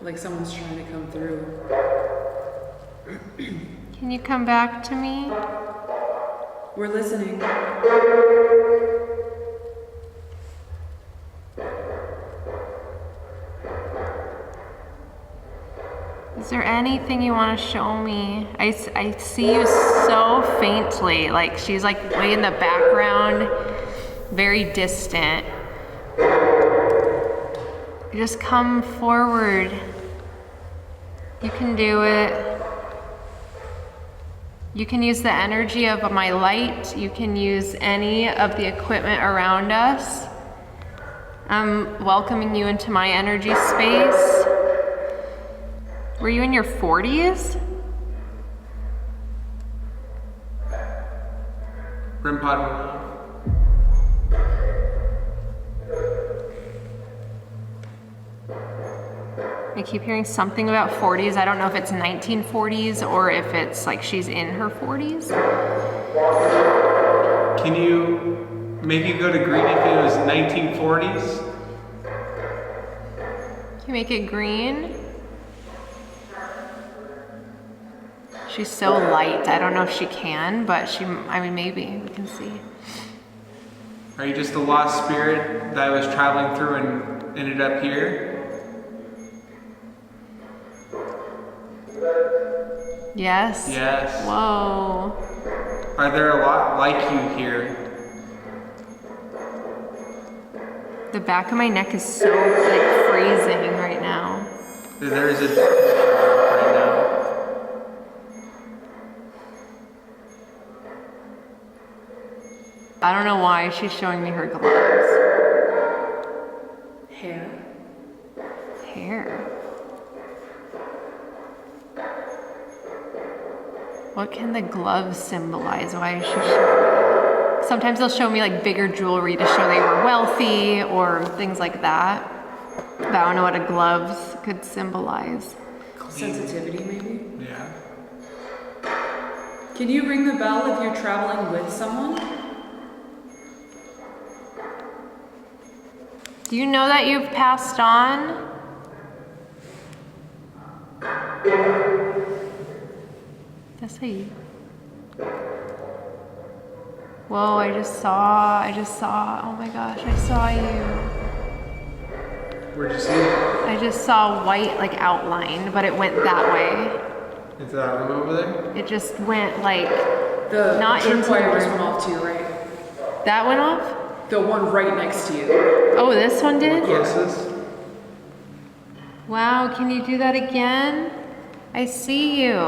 Like someone's trying to come through. Can you come back to me? We're listening. Is there anything you want to show me? I see you so faintly, like she's like way in the background, very distant. Just come forward. You can do it. You can use the energy of my light. You can use any of the equipment around us. I'm welcoming you into my energy space. Were you in your 40s? REM pod went off. I keep hearing something about 40s. I don't know if it's 1940s or if it's like she's in her 40s. Can you make it go to green if it was 1940s? Can you make it green? She's so light. I don't know if she can, but I mean, maybe. We can see. Are you just a lost spirit that was traveling through and ended up here? Yes? Yes. Whoa. Are there a lot like you here? The back of my neck is so like freezing right now. There is a right now. I don't know why she's showing me her gloves. Hair. Hair. What can the gloves symbolize? Why is she showing me? Sometimes they'll show me like bigger jewelry to show they were wealthy or things like that. But I don't know what a gloves could symbolize. Sensitivity, maybe? Yeah. Can you ring the bell if you're traveling with someone? Do you know that you've passed on? That's how you... Whoa, I just saw, oh my gosh, I saw you. Where'd you see it? I just saw white like outline, but it went that way. Is that room over there? It just went like, The not into the tripwires room. went off to your right. That went off? The one right next to you. Oh, this one did? Closest? Wow, can you do that again? I see you.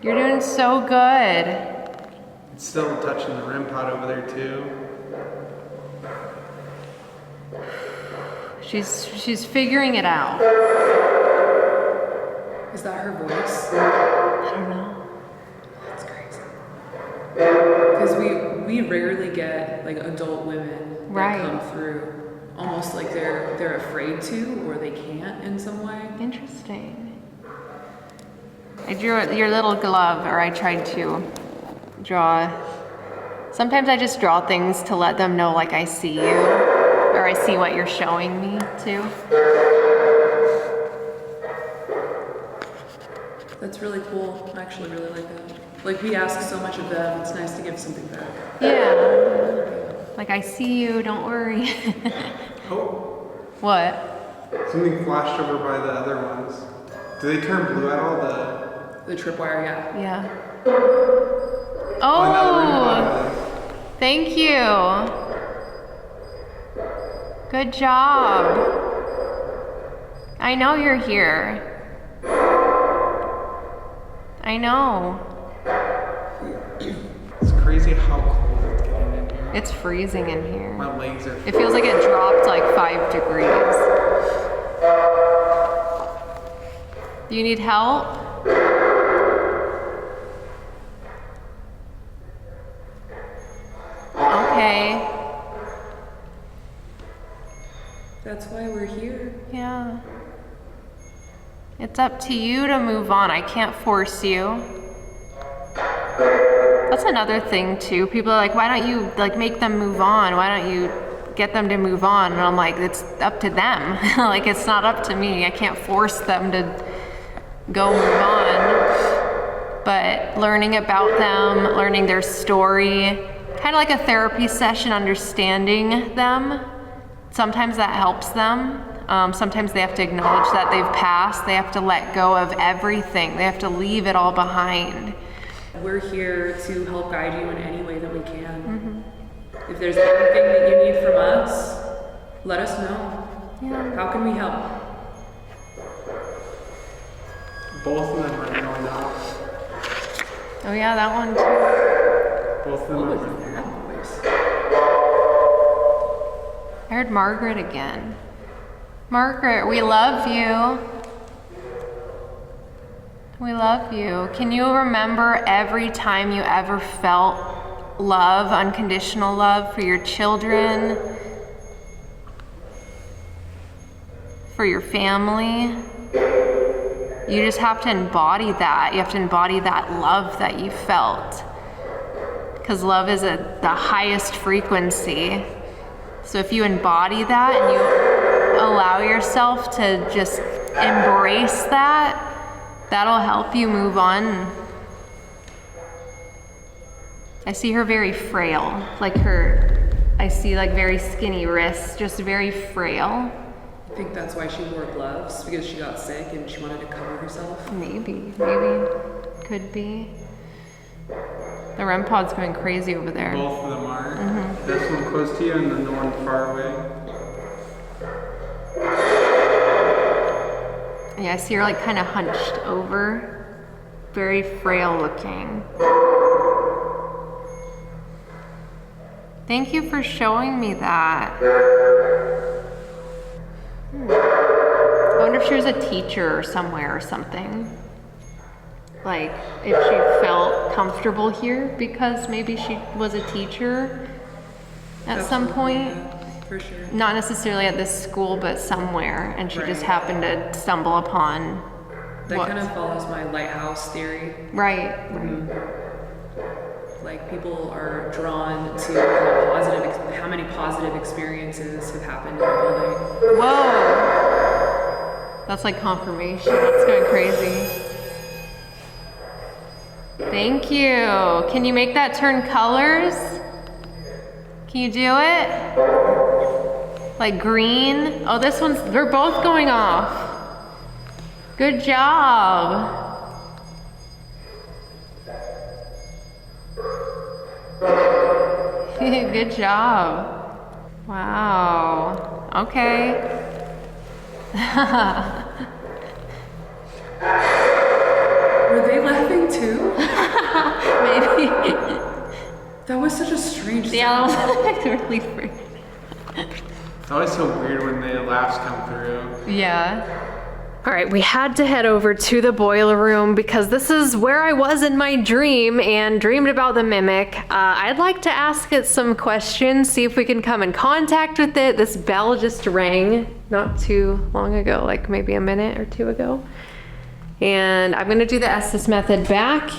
You're doing so good. It's still touching the REM pod over there too. She's figuring it out. Is that her voice? I don't know. That's crazy. Because we rarely get like adult women that Right. come through almost like they're afraid to or they can't in some way. Interesting. I drew your little glove, or I tried to draw. Sometimes I just draw things to let them know, like, I see you, or I see what you're showing me too. That's really cool. I actually really like that. Like, we ask so much of them, it's nice to give something back. Yeah. Like, I see you, don't worry. Oh, What? something flashed over by the other ones. Do they turn blue at all? The tripwire, yeah. Yeah. Another REM Oh, pod. thank you. Good job. I know you're here. I know. It's crazy how cold it's getting in here. It's freezing in here. My legs are. It feels like it dropped like 5 degrees. Do you need help? Okay. That's why we're here. Yeah. It's up to you to move on. I can't force you. That's another thing too. People are like, why don't you like make them move on? Why don't you get them to move on? And I'm like, it's up to them. Like, it's not up to me. I can't force them to go move on. But learning about them, learning their story, kind of like a therapy session, understanding them. Sometimes that helps them. Sometimes they have to acknowledge that they've passed. They have to let go of everything. They have to leave it all behind. We're here to help guide you in any way that we can. If there's anything that you need from us, let us know. Yeah. How can we help? Both of them are going off. Oh yeah, that one too. Both of them What are was going that off. voice? I heard Margaret again. Margaret, we love you. We love you. Can you remember every time you ever felt love, unconditional love for your children, for your family? You just have to embody that. You have to embody that love that you felt. Because love is the highest frequency. So if you embody that and you allow yourself to just embrace that, that'll help you move on. I see her very frail, I see like very skinny wrists, just very frail. I think that's why she wore gloves, because she got sick and she wanted to cover herself. Maybe, could be. The REM pod's going crazy over there. Both of them are. This one close to you and then the one far away. Yeah, I see her like kind of hunched over, very frail looking. Thank you for showing me that. I wonder if she was a teacher somewhere or something. Like, if she felt comfortable here because maybe she was a teacher at some point. Yeah, for sure. Not necessarily at this school, but somewhere, and she just Right. happened to stumble upon That what- kind of follows my lighthouse theory. Right. Like, people are drawn to how many positive experiences have happened in the building. Whoa. That's like confirmation. That's going crazy. Thank you. Can you make that turn colors? Can you do it? Like green? Oh, they're both going off. Good job. Good job. Wow. Okay. Were they laughing too? Maybe. was such a strange sound. Yeah, that was really freaky. It's always so weird when the laughs come through. Yeah. All right, we had to head over to the boiler room because this is where I was in my dream and dreamed about the mimic. I'd like to ask it some questions, see if we can come in contact with it. This bell just rang not too long ago, like maybe a minute or two ago. And I'm gonna do the Estes method back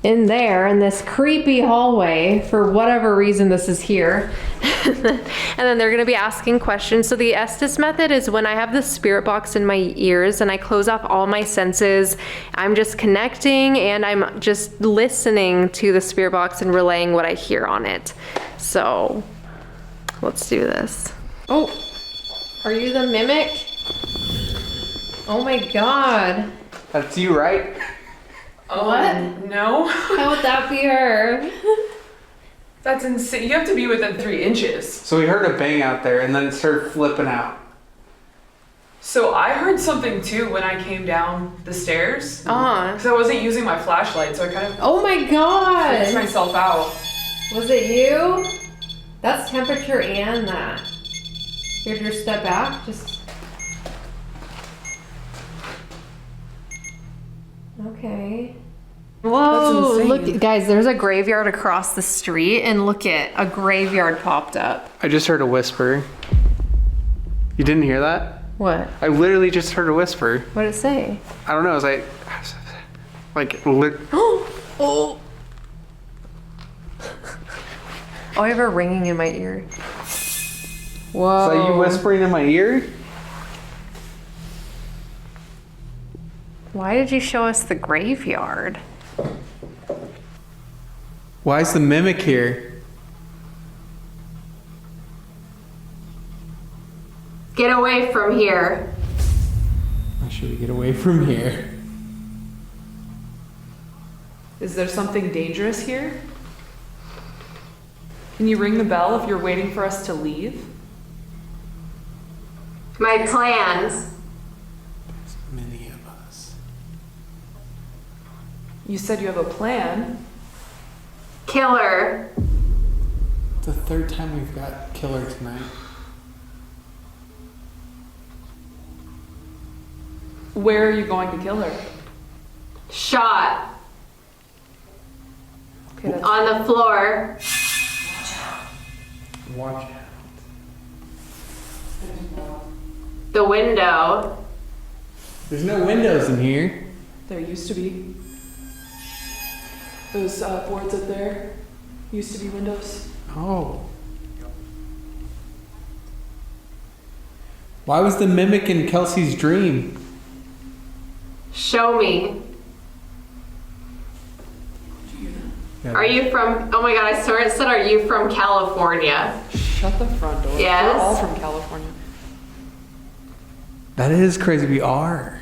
in there in this creepy hallway. For whatever reason, this is here. And then they're gonna be asking questions. So the Estes method is when I have the spirit box in my ears and I close off all my senses. I'm just connecting and I'm just listening to the spirit box and relaying what I hear on it. So let's do this. Oh, are you the mimic? Oh my God. That's you, right? What? No. How would that be her? That's insane. You have to be within 3 inches. So we heard a bang out there and then it started flipping out. So I heard something too when I came down the stairs. Because I wasn't using my flashlight, so I kind of Oh my freaked God. myself out. Was it you? That's temperature and that. You have to step back, just. Okay. Whoa, That's insane. look, guys, there's a graveyard across the street, and look at a graveyard popped up. I just heard a whisper. You didn't hear that? What? I literally just heard a whisper. What did it say? I don't know, it was Oh! Oh, I have a ringing in my ear. Whoa. Is that you whispering in my ear? Why did you show us the graveyard? Why is the mimic here? Get away from here. Why should we get away from here? Is there something dangerous here? Can you ring the bell if you're waiting for us to leave? My plans. There's many of us. You said you have a plan. Killer. It's the 3rd time we've got killer tonight. Where are you going to kill her? Shot. Okay, that's On the floor. Watch out. The window. There's no windows in here. There used to be. Those boards up there used to be windows. Oh. Why was the mimic in Kelsey's dream? Show me. Are you from, oh my God, I swear it said, are you from California? Shut the front door. Yes. We're all from California. That is crazy. We are.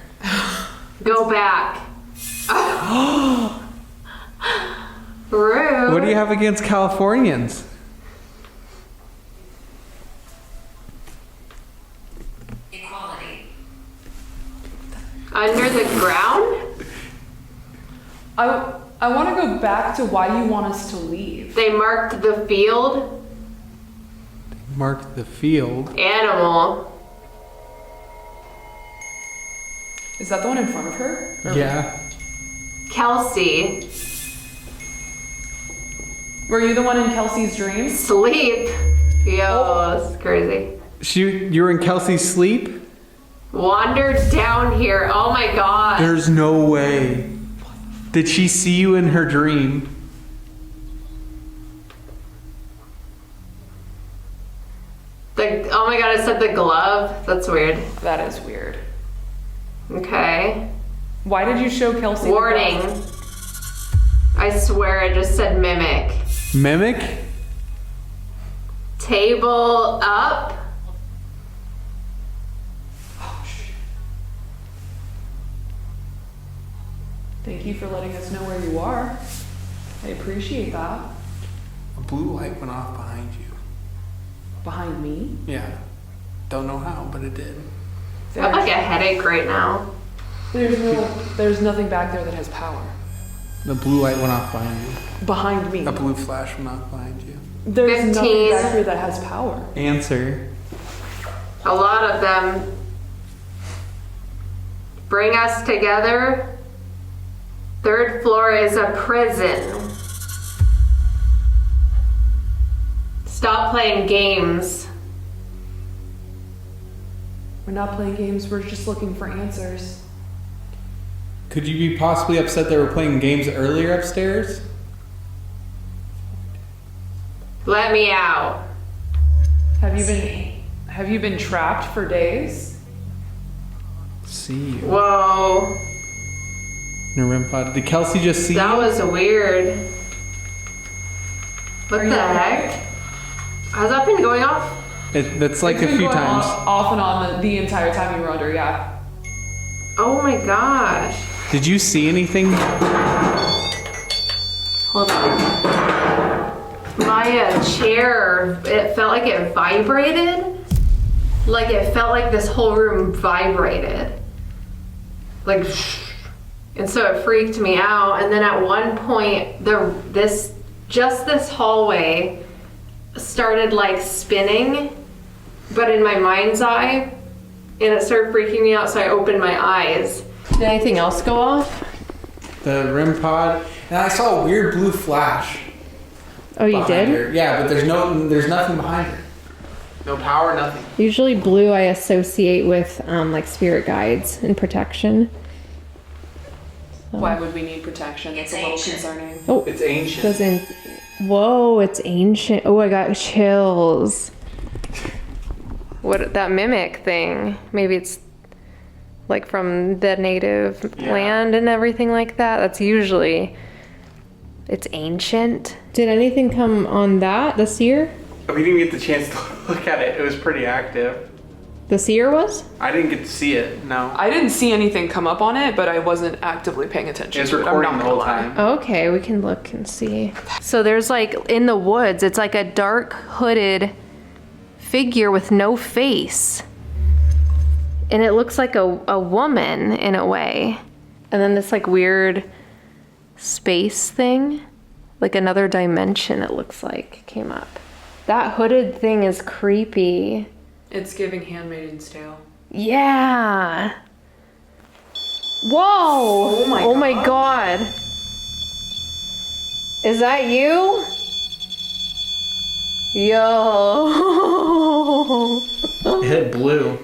Go back. Rude. What do you have against Californians? Equality. Under the ground? I want to go back to why you want us to leave. They marked the field. Mark the field. Animal. Is that the one in front of her? Or- Yeah. Kelsi. Were you the one in Kelsey's dream? Sleep. Yo, that's crazy. You were in Kelsey's sleep? Wandered down here. Oh my God. There's no way. Did she see you in her dream? Oh my God, it said the glove. That's weird. That is weird. Okay. Why did you show Kelsey? Warning. I swear it just said mimic. Mimic? Table up. Oh, shit. Thank you for letting us know where you are. I appreciate that. A blue light went off behind you. Behind me? Yeah. Don't know how, but it did. I have like a headache right now. There's nothing back there that has power. The blue light went off behind you. Behind me. A blue flash went off behind you. There's 15. nothing back here that has power. Answer. A lot of them bring us together. Third floor is a prison. Stop playing games. We're not playing games, we're just looking for answers. Could you be possibly upset they were playing games earlier upstairs? Let me out. Have you been trapped for days? See you. Whoa. In a REM pod. Did Kelsi just see That you? was weird. What the heck? Has that been going off? That's like It's a been few going times. Off and on the entire time you were under, yeah. Oh my gosh. Did you see anything? Hold on. My chair, it felt like it vibrated. Like it felt like this whole room vibrated. Like, and so it freaked me out. And then at one point, this hallway started like spinning, but in my mind's eye, and it started freaking me out, so I opened my eyes. Did anything else go off? The REM pod. And I saw a weird blue flash. Oh, you behind did? her. Yeah, but there's nothing behind her. No power, nothing. Usually blue I associate with like spirit guides and protection. Why would we need protection? That's a little concerning. Oh, It's ancient. doesn't. Whoa, it's ancient. Oh, I got chills. What, that mimic thing? Maybe it's like from the native land and everything like that. That's usually, it's ancient. Did anything come on that this year? We didn't get the chance to look at it. It was pretty active. This year was? I didn't get to see it, no. I didn't see anything come up on it, but I wasn't actively paying attention It's to it. I'm recording not the gonna whole lie. time. Okay, we can look and see. So there's like, in the woods, it's like a dark hooded figure with no face. And it looks like a woman in a way. And then this like weird space thing, like another dimension it looks like, came up. That hooded thing is creepy. It's giving Handmaiden's Tale. Yeah. Whoa. Oh my god. Is that you? Yo. It hit blue.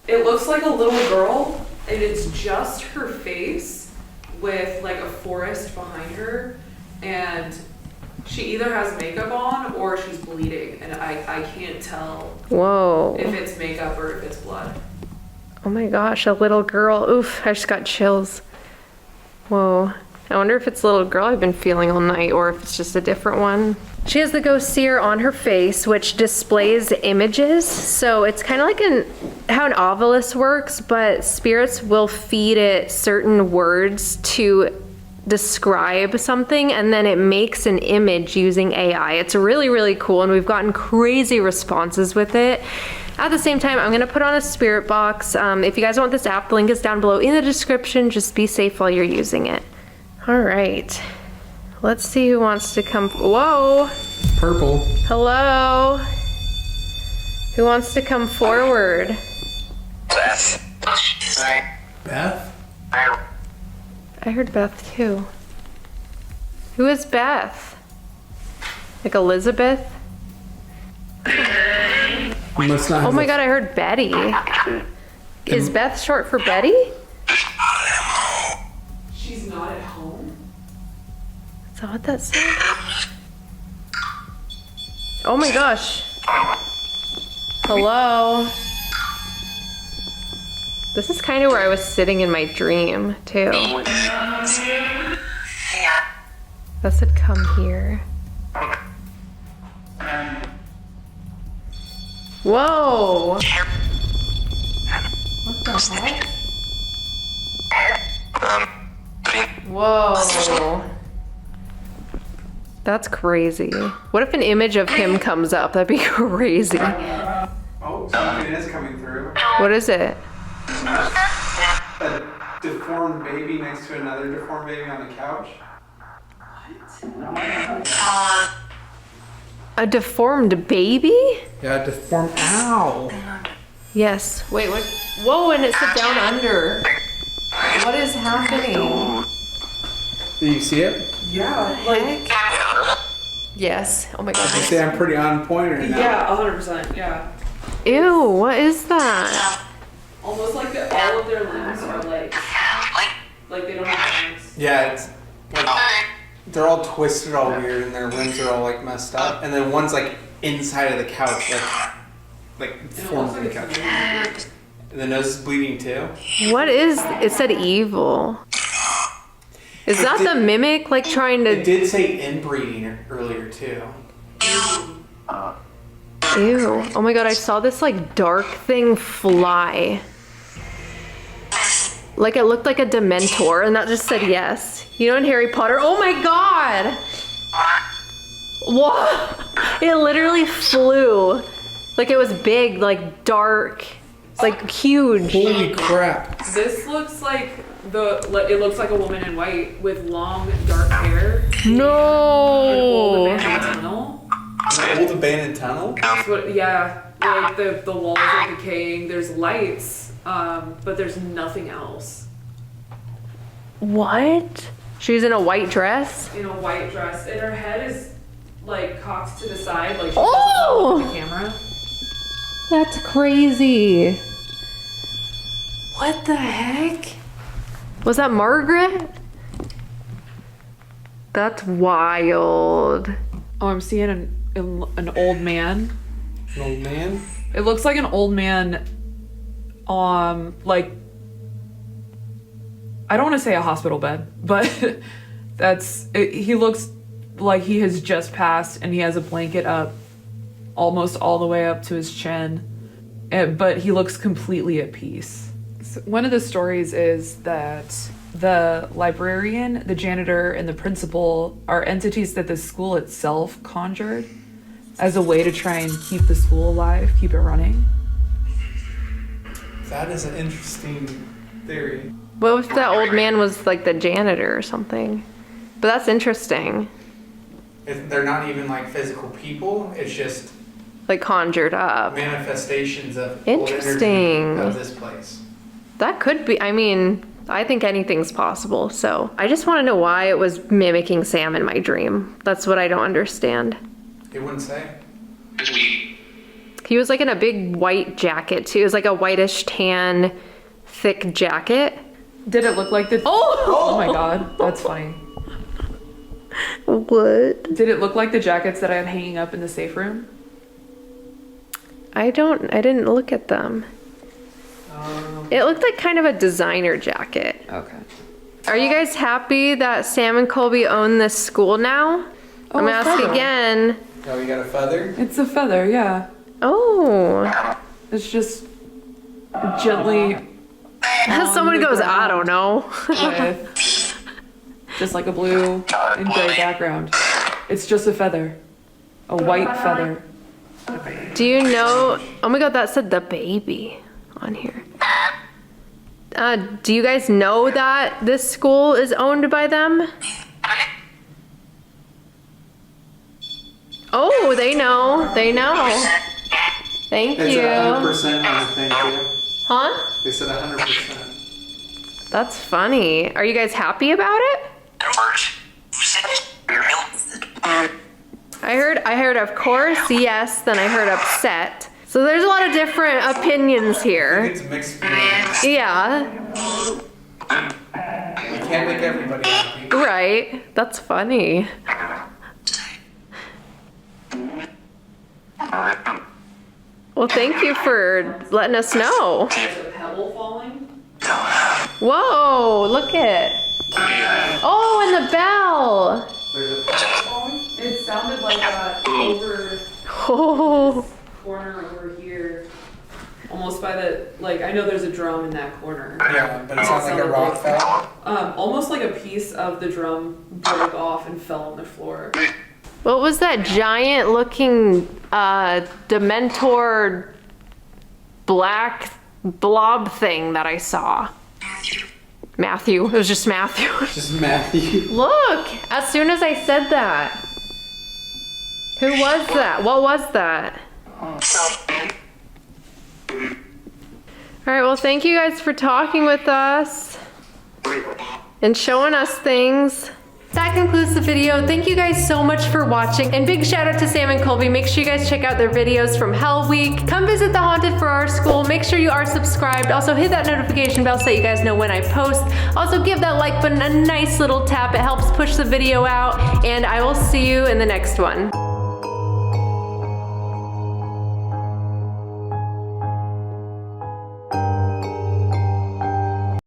It looks like a little girl, and it's just her face with like a forest behind her, and she either has makeup on or she's bleeding, and I can't tell Whoa. if it's makeup or if it's blood. Oh my gosh, a little girl. Oof, I just got chills. Whoa. I wonder if it's a little girl I've been feeling all night or if it's just a different one. She has the ghost seer on her face, which displays images. So it's kind of like how an obelisk works, but spirits will feed it certain words to describe something, and then it makes an image using AI. It's really, really cool, and we've gotten crazy responses with it. At the same time, I'm gonna put on a spirit box. If you guys want this app, the link is down below in the description. Just be safe while you're using it. All right, let's see who wants to come. Whoa, Purple. hello. Who wants to come forward? Beth? I heard Beth too. Who is Beth? Like Elizabeth? Must not Oh have my a- god, I heard Betty. Is Beth short for Betty? She's not at home? Is that what that said? Oh my gosh. Hello? This is kind of where I was sitting in my dream, too. That said, come here. Whoa! What the heck? Whoa. That's crazy. What if an image of him comes up? That'd be crazy. Oh, something is coming through. What is it? A deformed baby next to another deformed baby on the couch. A deformed baby? Yeah, deformed. Ow. Yes. Wait, what? Whoa, and it said down under. What is happening? Do you see it? Yeah, like Yes. Oh my god. You say I'm pretty on point right now. yeah, 100%. Yeah, Ew, what is that? almost like all of their limbs are like they don't have limbs. Yeah, it's like they're all twisted, all weird, and their limbs are all like messed up. And then one's like inside of the couch, like formed in the couch. And the nose is bleeding too. What is? It said evil. Is that the mimic like trying It to? did say inbreeding earlier too. Ew. Oh my god, I saw this like dark thing fly. Like it looked like a Dementor, and that just said yes. You know in Harry Potter? Oh my god! What? It literally flew. Like it was big, like dark, like huge. Holy crap! This looks like it looks like a woman in white with long dark hair. No. An old abandoned tunnel. An old abandoned tunnel? That's what, yeah, like the walls are decaying. There's lights, but there's nothing else. What? She's in a white dress? In a white dress, and her head is like cocked to the side, like she Oh! doesn't look at the camera. That's crazy. What the heck? Was that Margaret? That's wild. Oh, I'm seeing an old man. An old man? It looks like an old man, like, I don't want to say a hospital bed, but he looks like he has just passed and he has a blanket up almost all the way up to his chin, but he looks completely at peace. So one of the stories is that the librarian, the janitor, and the principal are entities that the school itself conjured as a way to try and keep the school alive, keep it running. That is an interesting theory. What if that old man was like the janitor or something? But that's interesting. They're not even like physical people, it's just Like conjured up. manifestations of Interesting. old energy of this place. That could be, I mean, I think anything's possible. So I just want to know why it was mimicking Sam in my dream. That's what I don't understand. It wouldn't say. He was like in a big white jacket too. It was like a whitish tan, thick jacket. Did it look like the... Oh my god, that's funny. What? Did it look like the jackets that I had hanging up in the safe room? I didn't look at them. It looked like kind of a designer jacket. Okay. Are you guys happy that Sam and Colby own this school now? Oh, I'm a asking feather. again. Oh, you got a feather? It's a feather, yeah. Oh. It's just gently... Someone goes, I don't know. with just like a blue and gray background. It's just a feather. A white feather. Do you know? Oh my god, that said the baby on here. Do you guys know that this school is owned by them? Oh, they know. They know. Thank It's you. 100% on the thing too. Huh? They said 100%. That's funny. Are you guys happy about it? I heard of course, yes, then I heard upset. So there's a lot of different opinions I here. think it's mixed feelings. Yeah, You can't make everybody happy. right. That's funny. Well, thank you for letting us know. There's a pebble falling. Whoa, look it. Oh, and the bell. There's a feather falling? It sounded like over Oh, corner over here. Almost by the, like, I know there's a drum in that corner. Yeah, but it sounds like a rock fell. Almost like a piece of the drum broke off and fell on the floor. what was that giant looking Dementor black blob thing that I saw? Matthew. It was just Matthew. Just Matthew. Look, as soon as I said that. Who was that? What was that? All right, well, thank you guys for talking with us and showing us things. That concludes the video. Thank you guys so much for watching, and big shout out to Sam and Colby. Make sure you guys check out their videos from Hell Week. Come visit the Haunted Farrar School. Make sure you are subscribed. Also hit that notification bell so that you guys know when I post. Also give that like button a nice little tap. It helps push the video out, and I will see you in the next one.